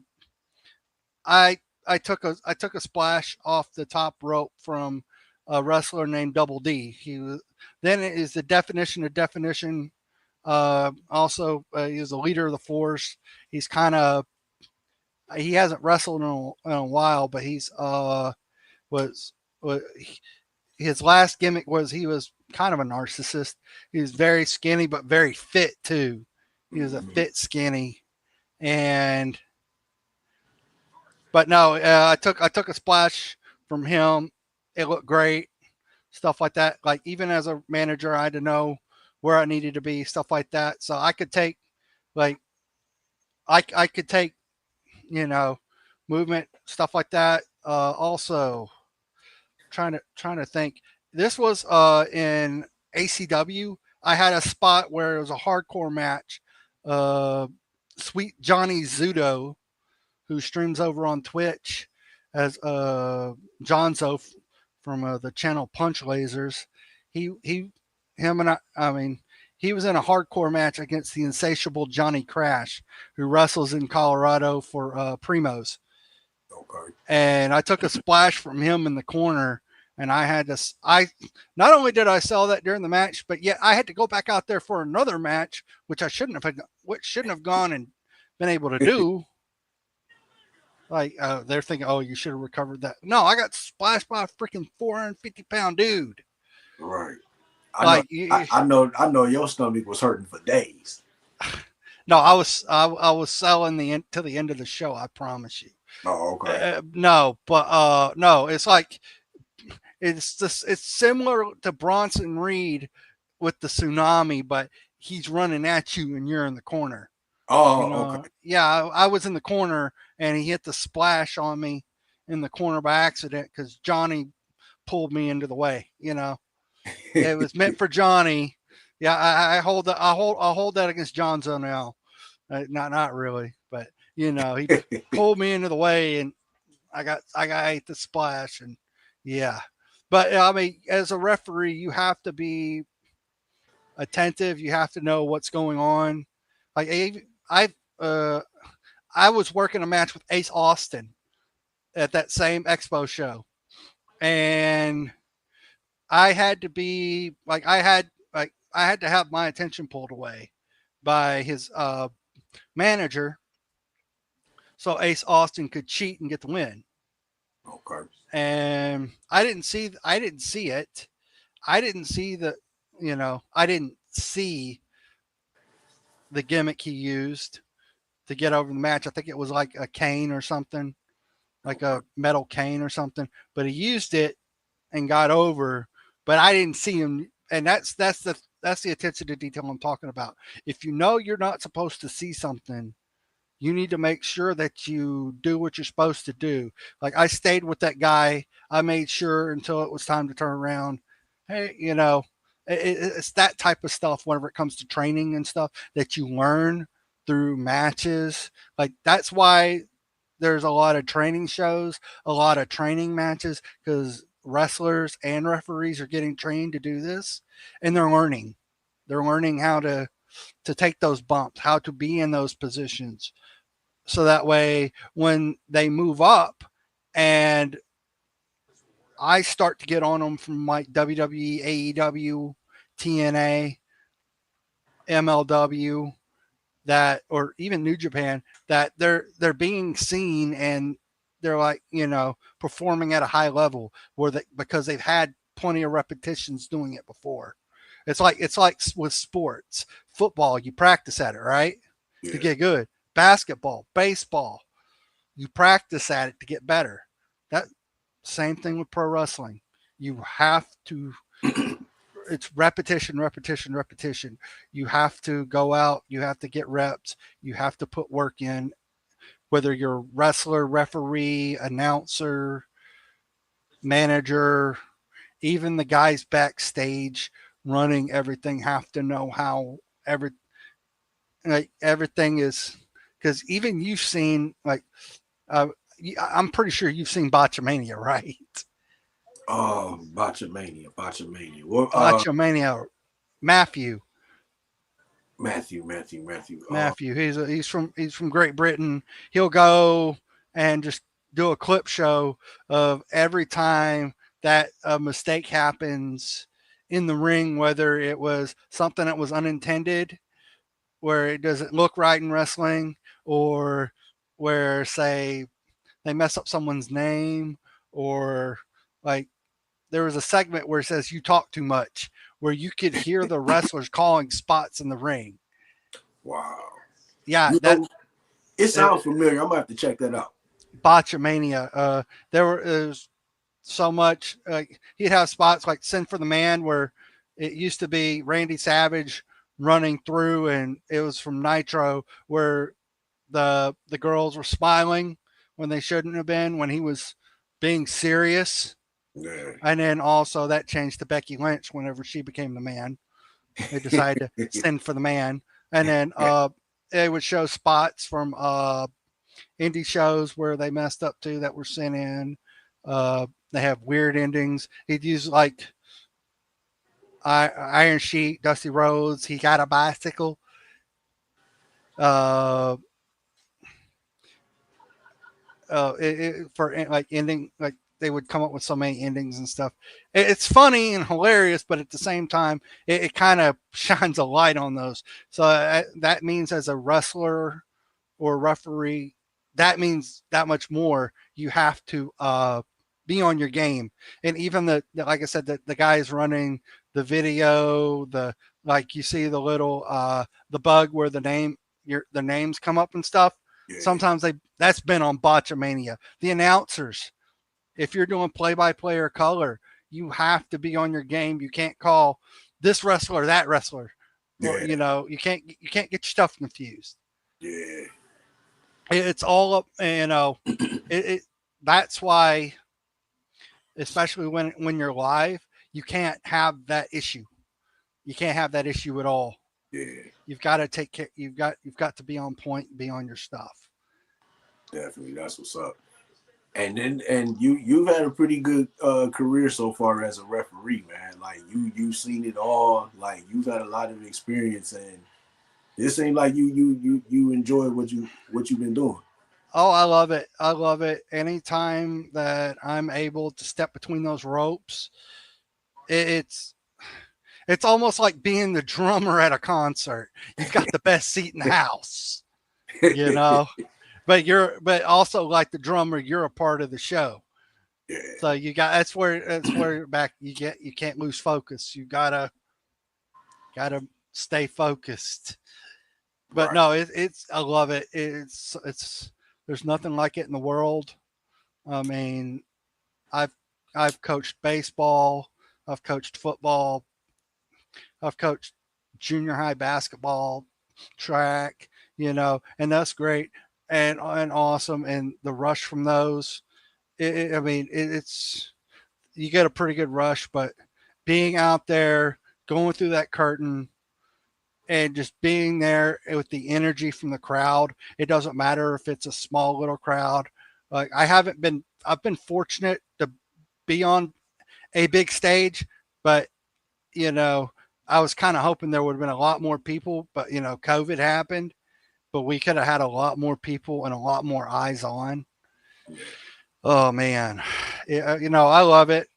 took a splash off the top rope from a wrestler named Double D. Then it is the definition of definition. Also, he was a leader of the force. He hasn't wrestled in a while, but he's his last gimmick was he was kind of a narcissist. He was very skinny, but very fit too. He was a fit skinny, but no, I took a splash from him. It looked great, stuff like that. Like even as a manager, I had to know where I needed to be, stuff like that. So I could take, I could take, movement, stuff like that. Also, trying to think. This was in ACW. I had a spot where it was a hardcore match. Sweet Johnny Zudo, who streams over on Twitch as Jonzo from the channel Punch Lasers. He was in a hardcore match against the insatiable Johnny Crash, who wrestles in Colorado for Primos. Okay. And I took a splash from him in the corner, and not only did I sell that during the match, but yet I had to go back out there for another match, which I shouldn't have gone and been able to do. Like they're thinking, oh, you should have recovered that. No, I got splashed by a freaking 450-pound dude. Right. I know your stomach was hurting for days. No, I was selling to the end of the show. I promise you. Oh, okay. No, it's like it's similar to Bronson Reed with the tsunami, but he's running at you and you're in the corner. Oh, okay. Yeah, I was in the corner and he hit the splash on me, in the corner by accident because Johnny pulled me into the way. It was meant for Johnny. Yeah, I hold that against John Zonell. Not really, but he pulled me into the way, and I ate the splash, and yeah. But I mean, as a referee, you have to be attentive. You have to know what's going on. Like uh, I was working a match with Ace Austin at that same expo show, and I had to be I had to have my attention pulled away by his manager, so Ace Austin could cheat and get the win. Okay. And I didn't see it. I didn't see I didn't see the gimmick he used to get over the match. I think it was like a cane or something, like a metal cane or something. But he used it and got over. But I didn't see him, and that's the attention to detail I'm talking about. If you know you're not supposed to see something, you need to make sure that you do what you're supposed to do. Like I stayed with that guy. I made sure until it was time to turn around. Hey, it's that type of stuff whenever it comes to training and stuff that you learn through matches. Like that's why there's a lot of training shows, a lot of training matches, because wrestlers and referees are getting trained to do this, and they're learning. They're learning how to take those bumps, how to be in those positions. So that way, when they move up and I start to get on them from like WWE, AEW, TNA, MLW, that, or even New Japan, that they're being seen and they're like, performing at a high level because they've had plenty of repetitions doing it before. It's like with sports. Football, you practice at it, right? Yeah. To get good. Basketball, baseball, you practice at it to get better. That same thing with pro wrestling. You have to it's repetition, repetition, repetition. You have to go out, you have to get reps, you have to put work in, whether you're wrestler, referee, announcer, manager, even the guys backstage running everything have to know how everything is, because even you've seen I'm pretty sure you've seen Botchamania, right? Oh, Botchamania. Well, Botchamania, Matthew. Matthew. He's from Great Britain. He'll go and just do a clip show of every time that a mistake happens in the ring, whether it was something that was unintended, where it doesn't look right in wrestling, or where, say, they mess up someone's name, or like there was a segment where it says you talk too much, where you could hear the wrestlers calling spots in the ring. Wow. Yeah, it sounds familiar. I'm gonna have to check that out. Botchamania. There was so much. He'd have spots like "Send for the Man," where it used to be Randy Savage running through, and it was from Nitro, where the girls were smiling when they shouldn't have been, when he was being serious. Yeah. And then also that changed to Becky Lynch whenever she became the man. They decided to send for the man. And then they would show spots from indie shows where they messed up too that were sent in. They have weird endings. He'd use like Iron Sheik, Dusty Rhodes. He got a bicycle. For like ending, like they would come up with so many endings and stuff. It's funny and hilarious, but at the same time, it kind of shines a light on those. So that means as a wrestler or referee, that means that much more. You have to be on your game. And even like I said, the guys running the video, like you see the little the bug where the names come up and stuff. Yeah. Sometimes that's been on Botchamania. The announcers, if you're doing play-by-play or color, you have to be on your game. You can't call this wrestler that wrestler. Yeah. Or, you can't get your stuff confused. Yeah. It's all up, that's why, especially when you're live, you can't have that issue. You can't have that issue at all. Yeah, You've got to take care. You've got to be on point, be on your stuff. definitely. That's what's up. And you've had a pretty good career so far as a referee, man. Like you've seen it all. Like you got a lot of experience, and it seems like you enjoy what you've been doing. Oh, I love it. I love it. Anytime that I'm able to step between those ropes, it's it's almost like being the drummer at a concert. You've got the best seat in the house, you know. But also like the drummer, you're a part of the show. Yeah, So that's where back you can't lose focus. You gotta stay focused. But right. no, it's I love it. It's there's nothing like it in the world. I mean, I've I've coached baseball, I've coached football, I've coached junior high basketball, track, and that's great and awesome. And the rush from those, I mean, it's you get a pretty good rush, but being out there, going through that curtain, and just being there with the energy from the crowd, it doesn't matter if it's a small little crowd. Like I've been fortunate to be on a big stage, but you know, I was kind of hoping there would have been a lot more people, but COVID happened, but we could have had a lot more people and a lot more eyes on. Oh man, I love it.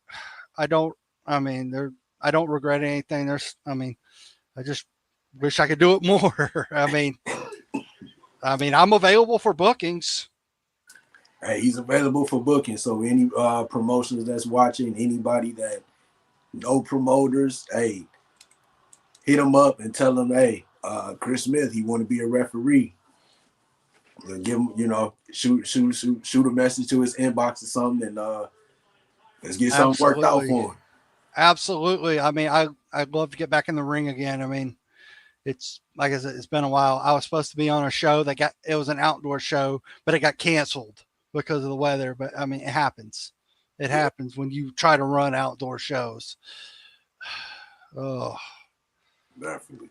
I don't. I mean, I don't regret anything. I just wish I could do it more. I'm available for bookings. Hey, he's available for booking. So any promotions that's watching, anybody that no promoters, hey, hit him up and tell him, hey, Chris Smith, he want to be a referee. Give him, shoot a message to his inbox or something, and let's get something worked out Absolutely, for him. absolutely. I'd love to get back in the ring again. It's like I said, it's been a while. I was supposed to be on a show it was an outdoor show, but it got canceled because of the weather. But it happens. It happens when you try to run outdoor shows. Oh, Definitely.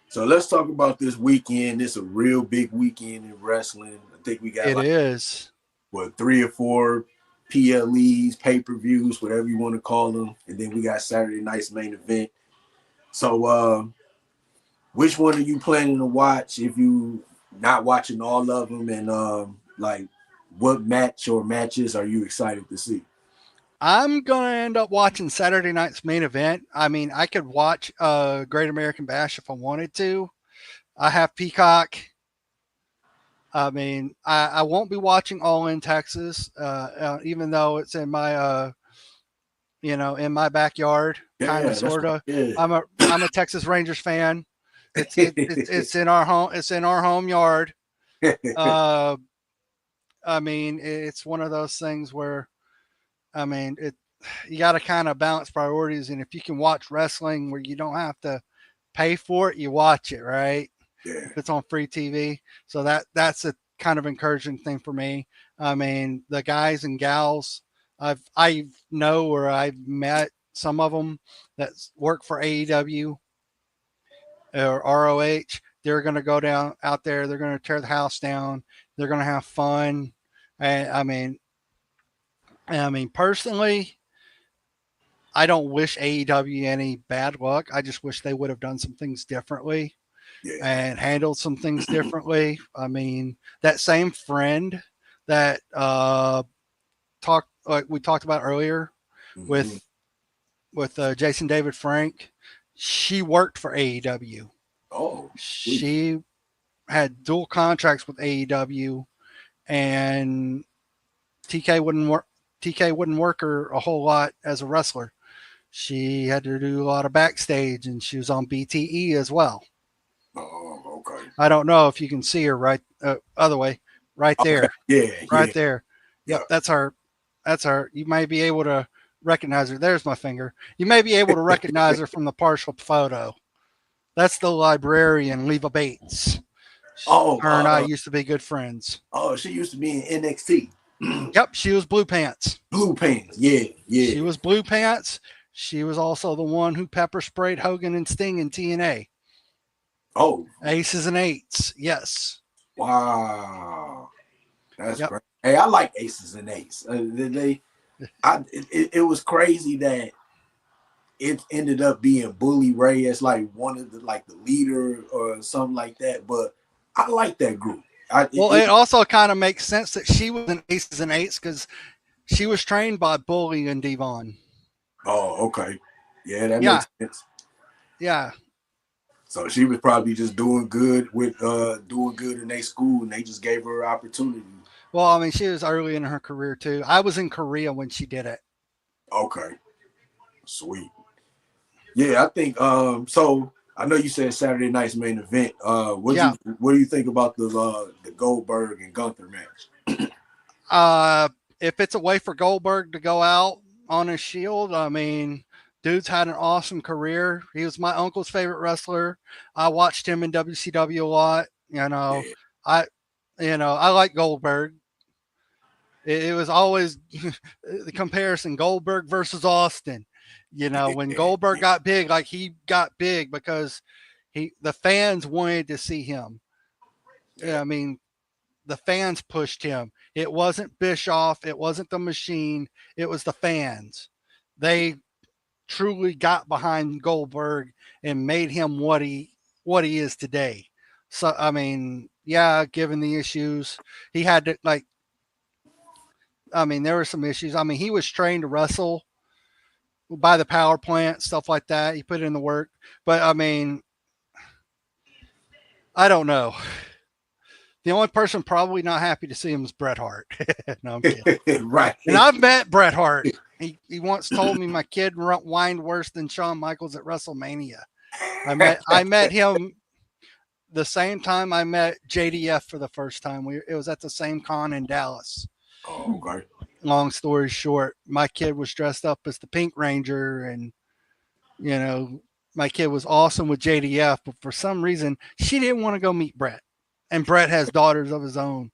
So let's talk about this weekend. It's a real big weekend in wrestling. I think we got it is. 3 or 4 PLEs, pay-per-views, whatever you want to call them. And then we got Saturday night's main event. So which one are you planning to watch if you not watching all of them? And like what match or matches are you excited to see? I'm gonna end up watching Saturday night's main event. I could watch Great American Bash if I wanted to. I have Peacock. I won't be watching All in Texas, even though it's in my in my backyard, kind of, sort of. Yeah. I'm a Texas Rangers fan. It's in our home. It's in our home yard. It's one of those things where, you got to kind of balance priorities, and if you can watch wrestling where you don't have to pay for it, you watch it, right? Yeah. If it's on free TV, so that's a kind of encouraging thing for me. The guys and gals I know, or I've met some of them that work for AEW or ROH. They're going to go down out there. They're going to tear the house down. They're going to have fun. And personally, I don't wish AEW any bad luck. I just wish they would have done some things differently and handled some things differently. That same friend that we talked about earlier with Jason David Frank, she worked for AEW. Oh, she had dual contracts with AEW, and TK wouldn't work her a whole lot as a wrestler. She had to do a lot of backstage, and she was on BTE as well. Oh, okay. I don't know if you can see her right other way, right there. Okay. Right there. Yep, that's her. That's her. You may be able to recognize her. There's my finger. You may be able to recognize her from the partial photo. That's the librarian, Leva Bates. Her and I used to be good friends. Oh, she used to be in NXT. Yep, she was Blue Pants. Blue Pants. Yeah, yeah. She was Blue Pants. She was also the one who pepper sprayed Hogan and Sting in TNA. Oh, Aces and Eights. Yes. wow. That's Yep. great. Hey, I like Aces and Eights. It was crazy that it ended up being Bully Ray as like one of the leader or something like that. But I like that group. It also kind of makes sense that she was in Aces and Eights because she was trained by Bully and Devon. Oh, okay. Yeah, that makes sense. Yeah. So she was probably just doing good in their school, and they just gave her an opportunity. Well, I mean, she was early in her career too. I was in Korea when she did it. Okay. Sweet. Yeah, I think so I know you said Saturday night's main event. What do you think about the Goldberg and Gunther match? If it's a way for Goldberg to go out on his shield, I mean, dude's had an awesome career. He was my uncle's favorite wrestler. I watched him in WCW a lot. I like Goldberg. It was always the comparison Goldberg versus Austin. When Goldberg got big, like he got big because the fans wanted to see him. I mean, the fans pushed him. It wasn't Bischoff. It wasn't the machine. It was the fans. They truly got behind Goldberg and made him what he is today. So, I mean, yeah, given the issues, he had to there were some issues. I mean, he was trained to wrestle by the power plant, stuff like that. He put in the work. But, I mean, I don't know. The only person probably not happy to see him is Bret Hart. No, I'm kidding. Right. And I've met Bret Hart. He once told me my kid whined worse than Shawn Michaels at WrestleMania. I met him the same time I met JDF for the first time. It was at the same con in Dallas. Oh, okay. Long story short, my kid was dressed up as the Pink Ranger, and my kid was awesome with JDF, but for some reason she didn't want to go meet Bret. And Bret has daughters of his own,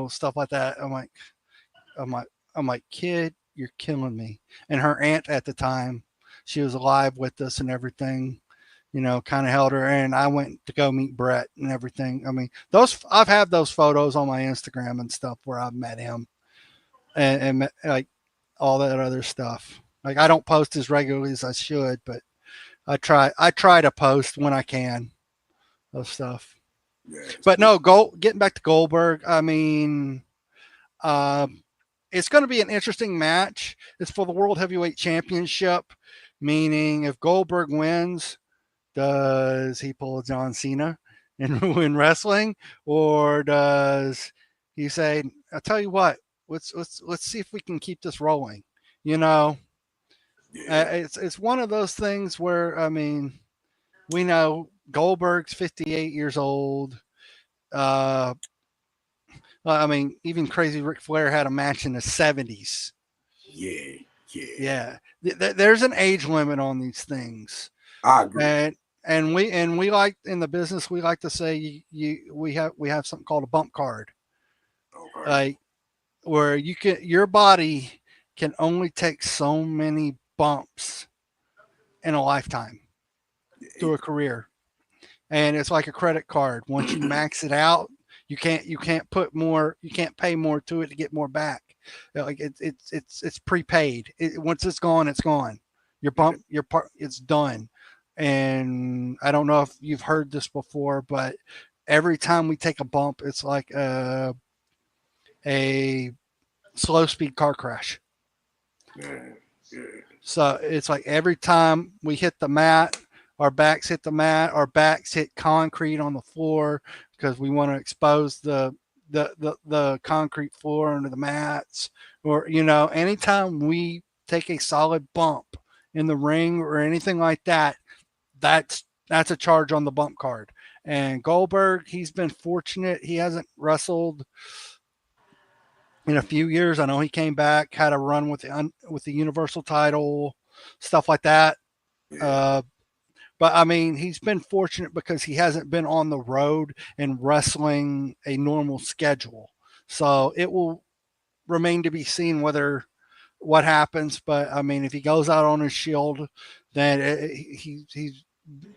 stuff like that. I'm like, kid, you're killing me. And her aunt at the time, she was alive with us and everything, kind of held her. And I went to go meet Bret and everything. I mean, I've had those photos on my Instagram and stuff where I've met him and like all that other stuff. Like I don't post as regularly as I should, but I try to post when I can those stuff. Yeah, but no, getting back to Goldberg, I mean, it's going to be an interesting match. It's for the World Heavyweight Championship, meaning if Goldberg wins, does he pull a John Cena and win wrestling, or does he say, "I'll tell you what, let's see if we can keep this rolling"? It's one of those things where I mean, we know Goldberg's 58 years old. I mean, even Crazy Ric Flair had a match in the 70s. Yeah. There's an age limit on these things. I agree. And we like in the business, we like to say we have something called a bump card. Okay. Like where your body can only take so many bumps in a lifetime through a career. And it's like a credit card. Once you max it out, you can't put more, you can't pay more to it to get more back. Like it's prepaid. Once it's gone, it's gone. Your part, it's done. And I don't know if you've heard this before, but every time we take a bump, it's like a slow speed car crash. Yeah. So it's like every time we hit the mat, our backs hit the mat, our backs hit concrete on the floor because we want to expose the concrete floor under the mats, or anytime we take a solid bump in the ring or anything like that, that's a charge on the bump card. And Goldberg, he's been fortunate. He hasn't wrestled in a few years. I know he came back, had a run with the Universal title, stuff like that. Yeah. But I mean, he's been fortunate because he hasn't been on the road and wrestling a normal schedule. So it will remain to be seen what happens. But I mean, if he goes out on his shield, then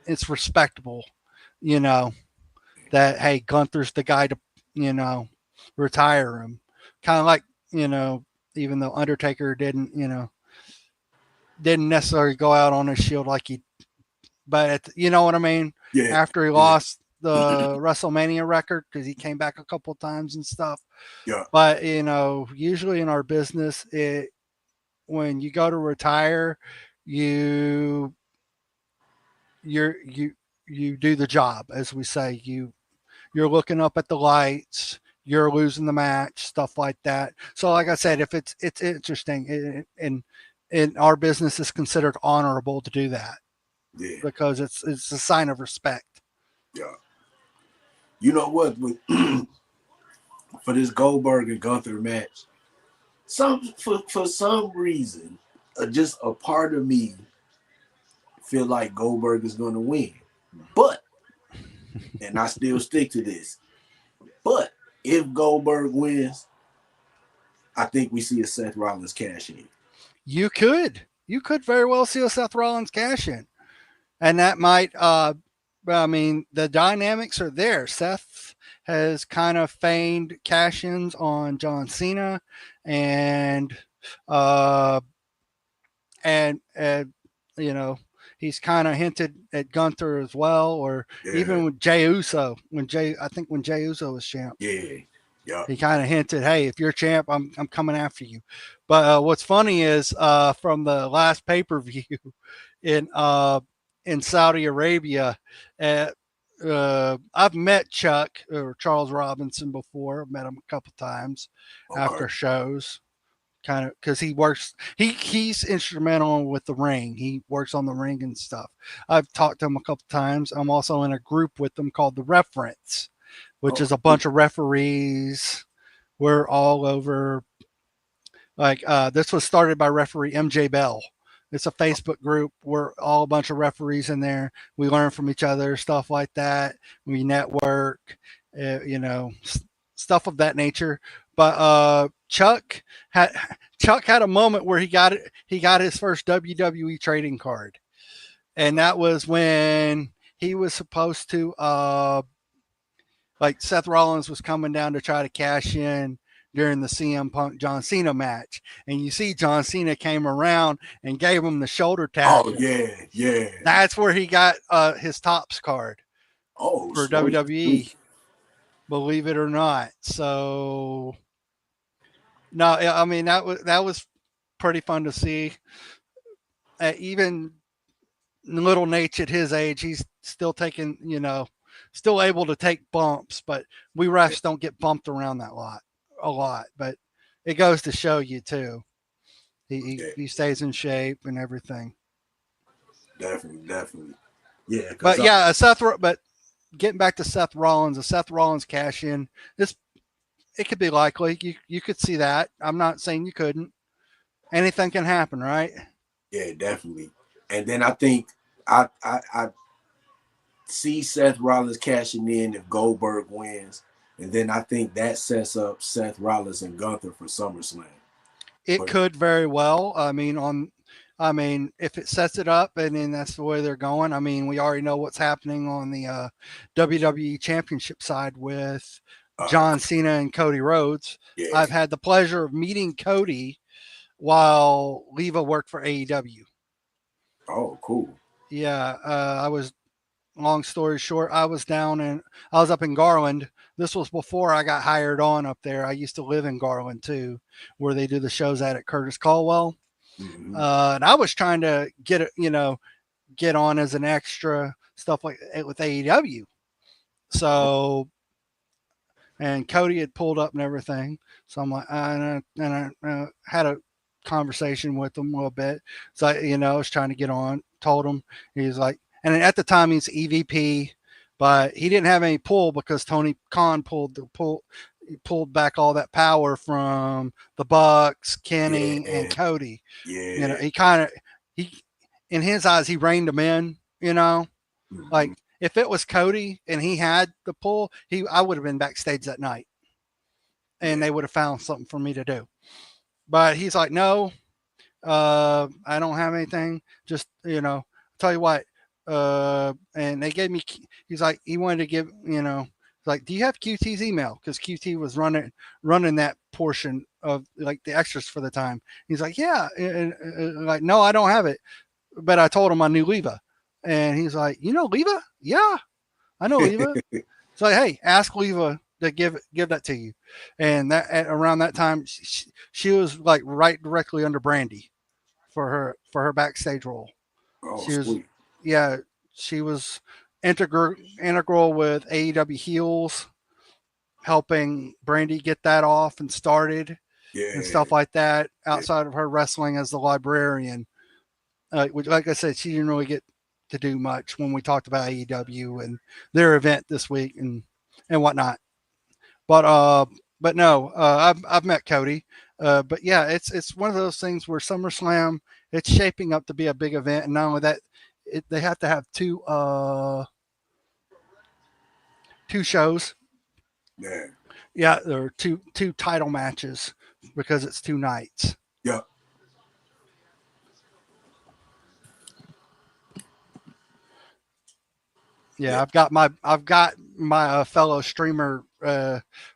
it's respectable, you know, that hey, Gunther's the guy to, you know, retire him. Kind of like, you know, even though Undertaker didn't necessarily go out on his shield like he, but you know what I mean? Yeah. After he lost the WrestleMania record, because he came back a couple of times and stuff. Yeah. But you know, usually in our business, when you go to retire, you you do the job, as we say. You're looking up at the lights, you're losing the match, stuff like that. So like I said, if it's interesting, and our business is considered honorable to do that. Yeah. Because it's a sign of respect. Yeah. You know what? For this Goldberg and Gunther match, for some reason, just a part of me feel like Goldberg is going to win. But, and I still stick to this, but if Goldberg wins, I think we see a Seth Rollins cash in. You could very well see a Seth Rollins cash in, and that might. I mean, the dynamics are there. Seth has kind of feigned cash-ins on John Cena, and you know, he's kind of hinted at Gunther as well, or even with Jey Uso. When Jey Uso was champ, he kind of hinted, "Hey, if you're champ, I'm coming after you." But what's funny is from the last pay-per-view in Saudi Arabia, I've met Chuck or Charles Robinson before. I've met him a couple times after shows. Kind of because he's instrumental with the ring. He works on the ring and stuff. I've talked to him a couple times. I'm also in a group with them called the Reference, which is a bunch of referees. We're all over. Like this was started by referee MJ Bell. It's a Facebook group. We're all a bunch of referees in there. We learn from each other, stuff like that. We network, you know, stuff of that nature. But Chuck had a moment where he got his first WWE trading card, and that was when he was supposed to like Seth Rollins was coming down to try to cash in during the CM Punk John Cena match, and you see John Cena came around and gave him the shoulder tap. Oh yeah. That's where he got his Topps card. For sweet. WWE, believe it or not. So no, I mean that was pretty fun to see. Even little Nate at his age, he's still taking, you know, still able to take bumps, but we refs don't get bumped around a lot, but it goes to show you too. He stays in shape and everything. Definitely. Yeah. But yeah, but getting back to Seth Rollins, a Seth Rollins cash in, it could be likely. You could see that. I'm not saying you couldn't. Anything can happen, right? Yeah, definitely. And then I think I see Seth Rollins cashing in if Goldberg wins, and then I think that sets up Seth Rollins and Gunther for SummerSlam. It could very well. I mean, if it sets it up and then that's the way they're going. I mean, we already know what's happening on the WWE Championship side with John Cena and Cody Rhodes. Yeah. I've had the pleasure of meeting Cody while Leva worked for AEW. Oh, cool. Yeah, I was. Long story short, I was up in Garland. This was before I got hired on up there. I used to live in Garland too, where they do the shows at Curtis Caldwell. Mm-hmm. And I was trying to get on as an extra, stuff like with AEW. So, and Cody had pulled up and everything. So I'm like, I had a conversation with him a little bit. So, I was trying to get on, told him, he's like, and at the time he's EVP, but he didn't have any pull because Tony Khan pulled back all that power from the Bucks, Kenny, and Cody. Yeah. He in his eyes, he reined him in, mm-hmm. Like if it was Cody and he had the pull, I would have been backstage that night. and they would have found something for me to do. But he's like, no, I don't have anything. Just, tell you what. And they gave me, he's like, he wanted to give, like, do you have QT's email? Because QT was running that portion of like the extras for the time. He's like, yeah. And like, no, I don't have it. But I told him I knew Leva. And he's like, you know Leva? Yeah, I know Leva. So like, hey, ask Leva to give that to you. And that around that time, she was like right directly under Brandy for her backstage role. Oh, She was, sweet. yeah, she was integral with AEW heels, helping Brandy get that off and started and Yeah. stuff like that. Outside of her wrestling as the librarian, which, like I said, she didn't really get to do much when we talked about AEW and their event this week and whatnot. But no, I've met Cody. But yeah, it's one of those things where SummerSlam, it's shaping up to be a big event, and not only that, they have to have two shows. Yeah. Yeah, there are two title matches because it's 2 nights. Yeah. Yeah, I've got my fellow streamer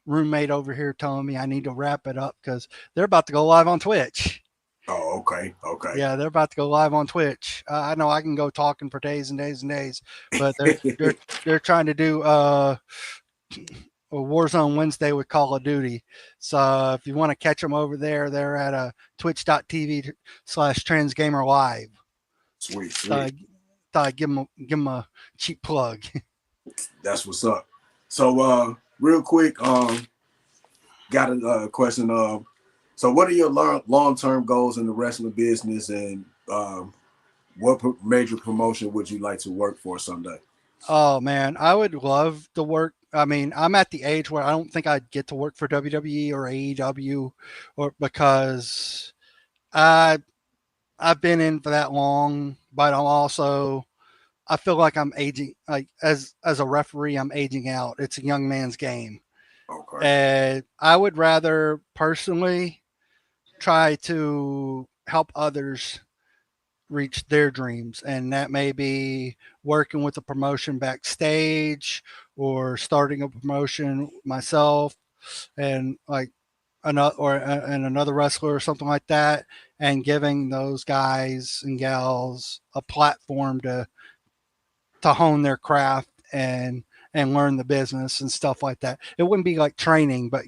roommate over here telling me I need to wrap it up because they're about to go live on Twitch. Oh, okay. Okay. Yeah, they're about to go live on Twitch. I know I can go talking for days and days and days, but they're trying to do a Warzone Wednesday with Call of Duty. So if you want to catch them over there, they're at twitch.tv/transgamerlive. Sweet. Thought I'd give them a cheap plug. That's what's up. So, real quick, got a question. So what are your long-term goals in the wrestling business, and what major promotion would you like to work for someday? Oh man, I would love to work. I mean, I'm at the age where I don't think I'd get to work for WWE or AEW, or because I've been in for that long, but I feel like I'm aging. Like as a referee, I'm aging out. It's a young man's game. Okay. And I would rather personally try to help others reach their dreams, and that may be working with a promotion backstage or starting a promotion myself and like another wrestler or something like that, and giving those guys and gals a platform to hone their craft and learn the business and stuff like that. It wouldn't be like training, but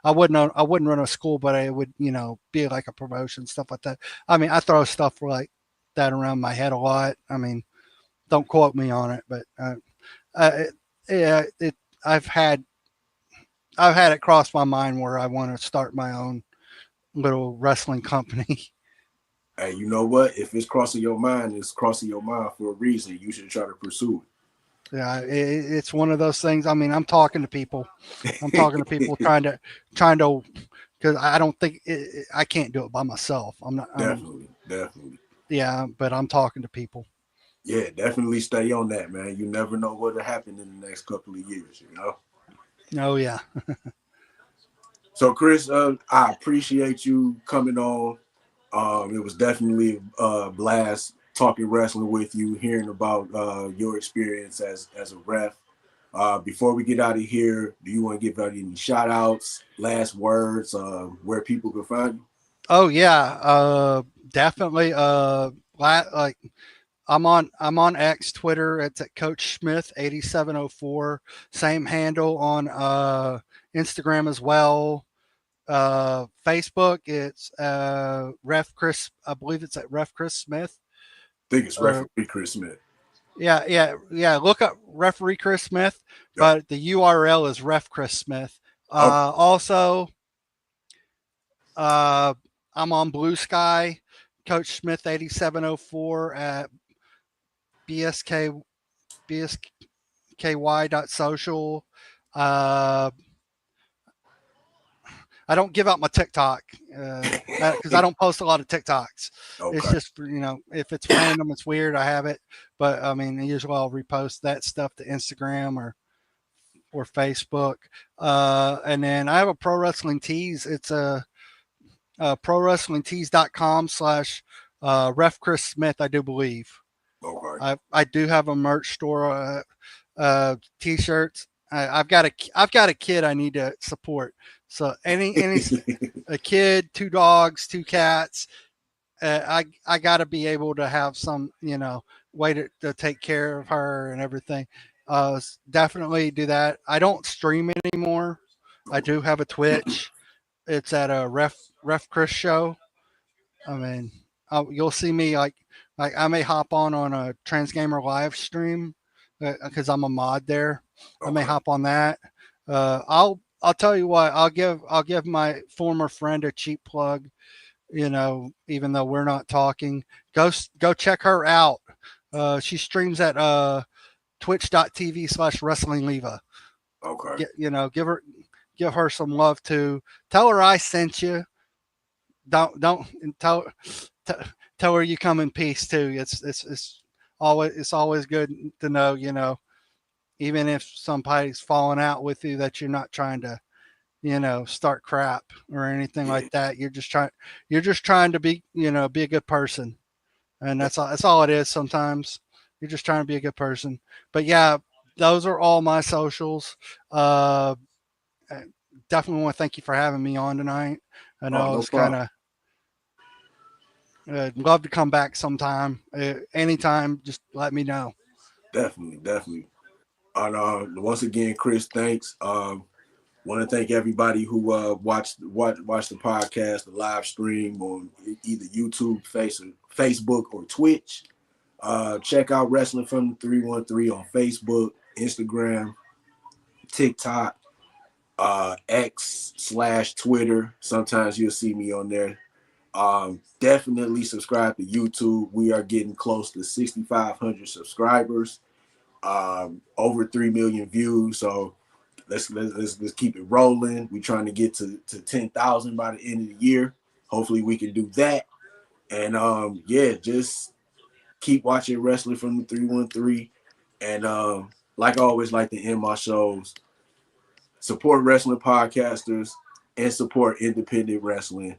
I wouldn't run a school, but it would, be like a promotion, stuff like that. I mean, I throw stuff like that around my head a lot. I mean, don't quote me on it, but I've had it cross my mind where I want to start my own little wrestling company. Hey, you know what? If it's crossing your mind, it's crossing your mind for a reason. You should try to pursue it. Yeah, it's one of those things. I mean, I'm talking to people. I'm talking to people trying to, because I don't think I can't do it by myself. I'm not. Definitely. Yeah, but I'm talking to people. Yeah, definitely stay on that, man. You never know what will happen in the next couple of years, Oh yeah. So, Chris, I appreciate you coming on. It was definitely a blast talking wrestling with you, hearing about your experience as a ref. Before we get out of here, do you want to give out any shout outs, last words, where people can find you? Oh yeah, definitely. Like I'm on X, Twitter. It's at Coach Smith 8704. Same handle on Instagram as well. Facebook, it's Ref Chris. I believe it's at Ref Chris Smith. I think it's Referee Chris Smith. Yeah. Look up Referee Chris Smith, but the URL is Ref Chris Smith. Also, I'm on Blue Sky, Coach Smith 8704 at bsky.social. I don't give out my TikTok because I don't post a lot of TikToks. Okay. It's just, if it's random, it's weird, I have it. But I mean, usually I'll repost that stuff to Instagram or or Facebook. And then I have a Pro Wrestling Tees. It's a prowrestlingtees.com/Ref Chris Smith, I do believe. Okay. I do have a merch store, t-shirts. I've got a kid I need to support. So any a kid, 2 dogs, 2 cats. I got to be able to have some, way to take care of her and everything. Definitely do that. I don't stream anymore. I do have a Twitch. It's at a Ref Chris show. I mean, you'll see me like I may hop on a Transgamer live stream because I'm a mod there. I may hop on that. I'll tell you what. I'll give my former friend a cheap plug. Even though we're not talking, go check her out. She streams at twitch.tv/wrestlingleva. Okay. Give her some love too. Tell her I sent you. Don't tell tell her you come in peace too. It's always good to know, even if somebody's falling out with you, that you're not trying to, start crap or anything like that. You're just trying to be, be a good person. And that's all it is. Sometimes you're just trying to be a good person. But yeah, those are all my socials. Definitely want to thank you for having me on tonight. I know it's kind of love to come back sometime. Anytime, just let me know. Definitely. And once again, Chris, thanks. Want to thank everybody who watched the podcast, the live stream on either YouTube, Facebook, or Twitch. Check out Wrestling from the 313 on Facebook, Instagram, TikTok, X/Twitter. Sometimes you'll see me on there. Definitely subscribe to YouTube. We are getting close to 6,500 subscribers, over 3 million views. So let's keep it rolling. We're trying to get to 10,000 by the end of the year. Hopefully we can do that. And just keep watching Wrestling from the 313. And like I always like to end my shows, support wrestling podcasters and support independent wrestling.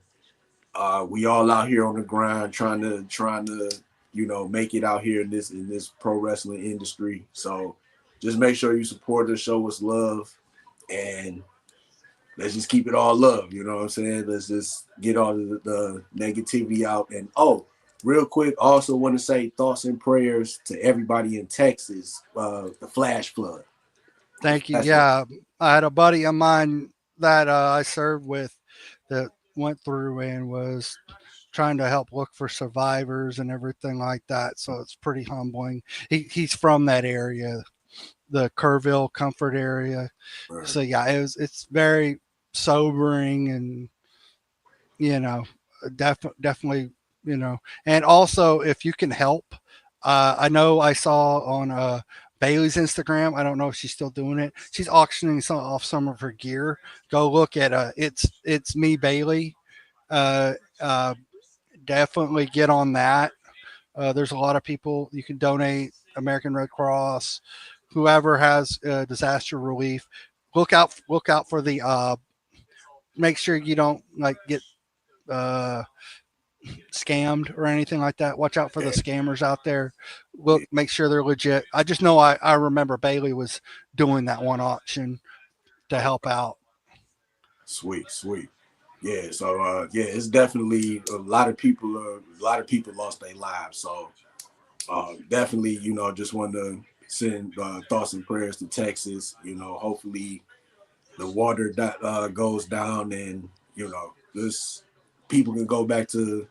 We all out here on the grind trying to make it out here in this pro wrestling industry. So just make sure you support us, show us love, and let's just keep it all love. You know what I'm saying? Let's just get all the negativity out. And real quick, also want to say thoughts and prayers to everybody in Texas, the flash flood. Thank you. Yeah, I had a buddy of mine that I served with that went through and was trying to help look for survivors and everything like that. So it's pretty humbling. He's from that area, the Kerrville Comfort area. Right. So yeah, it's very sobering and definitely and also if you can help, I know I saw on Bailey's Instagram. I don't know if she's still doing it. She's auctioning off some of her gear. Go look at it's me Bailey. Definitely get on that. There's a lot of people you can donate. American Red Cross, whoever has disaster relief. Look out for the. Make sure you don't get scammed or anything like that. Watch out for the scammers out there. Look, make sure they're legit. I just know I remember Bailey was doing that one auction to help out. Sweet. Yeah, so it's definitely a lot of people lost their lives. So definitely, just want to send thoughts and prayers to Texas. Hopefully the water goes down and this people can go back to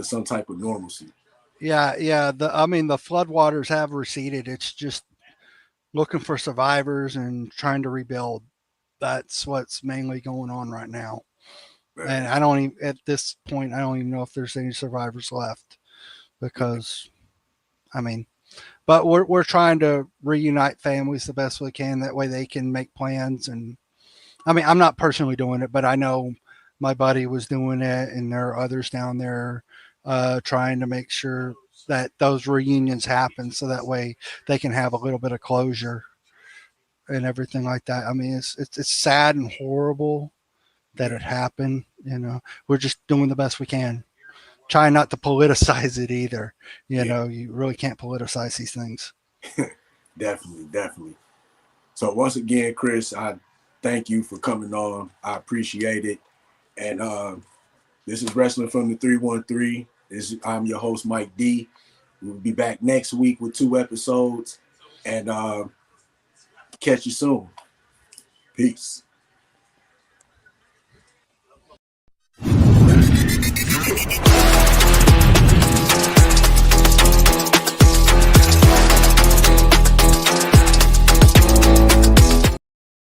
some type of normalcy. Yeah. The floodwaters have receded. It's just looking for survivors and trying to rebuild. That's what's mainly going on right now. Right. And at this point, I don't even know if there's any survivors left because, but we're trying to reunite families the best we can. That way they can make plans. And I'm not personally doing it, but I know my buddy was doing it and there are others down there trying to make sure that those reunions happen so that way they can have a little bit of closure. and everything like that. I mean, it's sad and horrible that it happened. You know, we're just doing the best we can. Try not to politicize it either. You know, you really can't politicize these things. Definitely. So once again, Chris, I thank you for coming on. I appreciate it. And this is Wrestling from the 313. I'm your host, Mike D. We'll be back next week with 2 episodes. And catch you soon. Peace.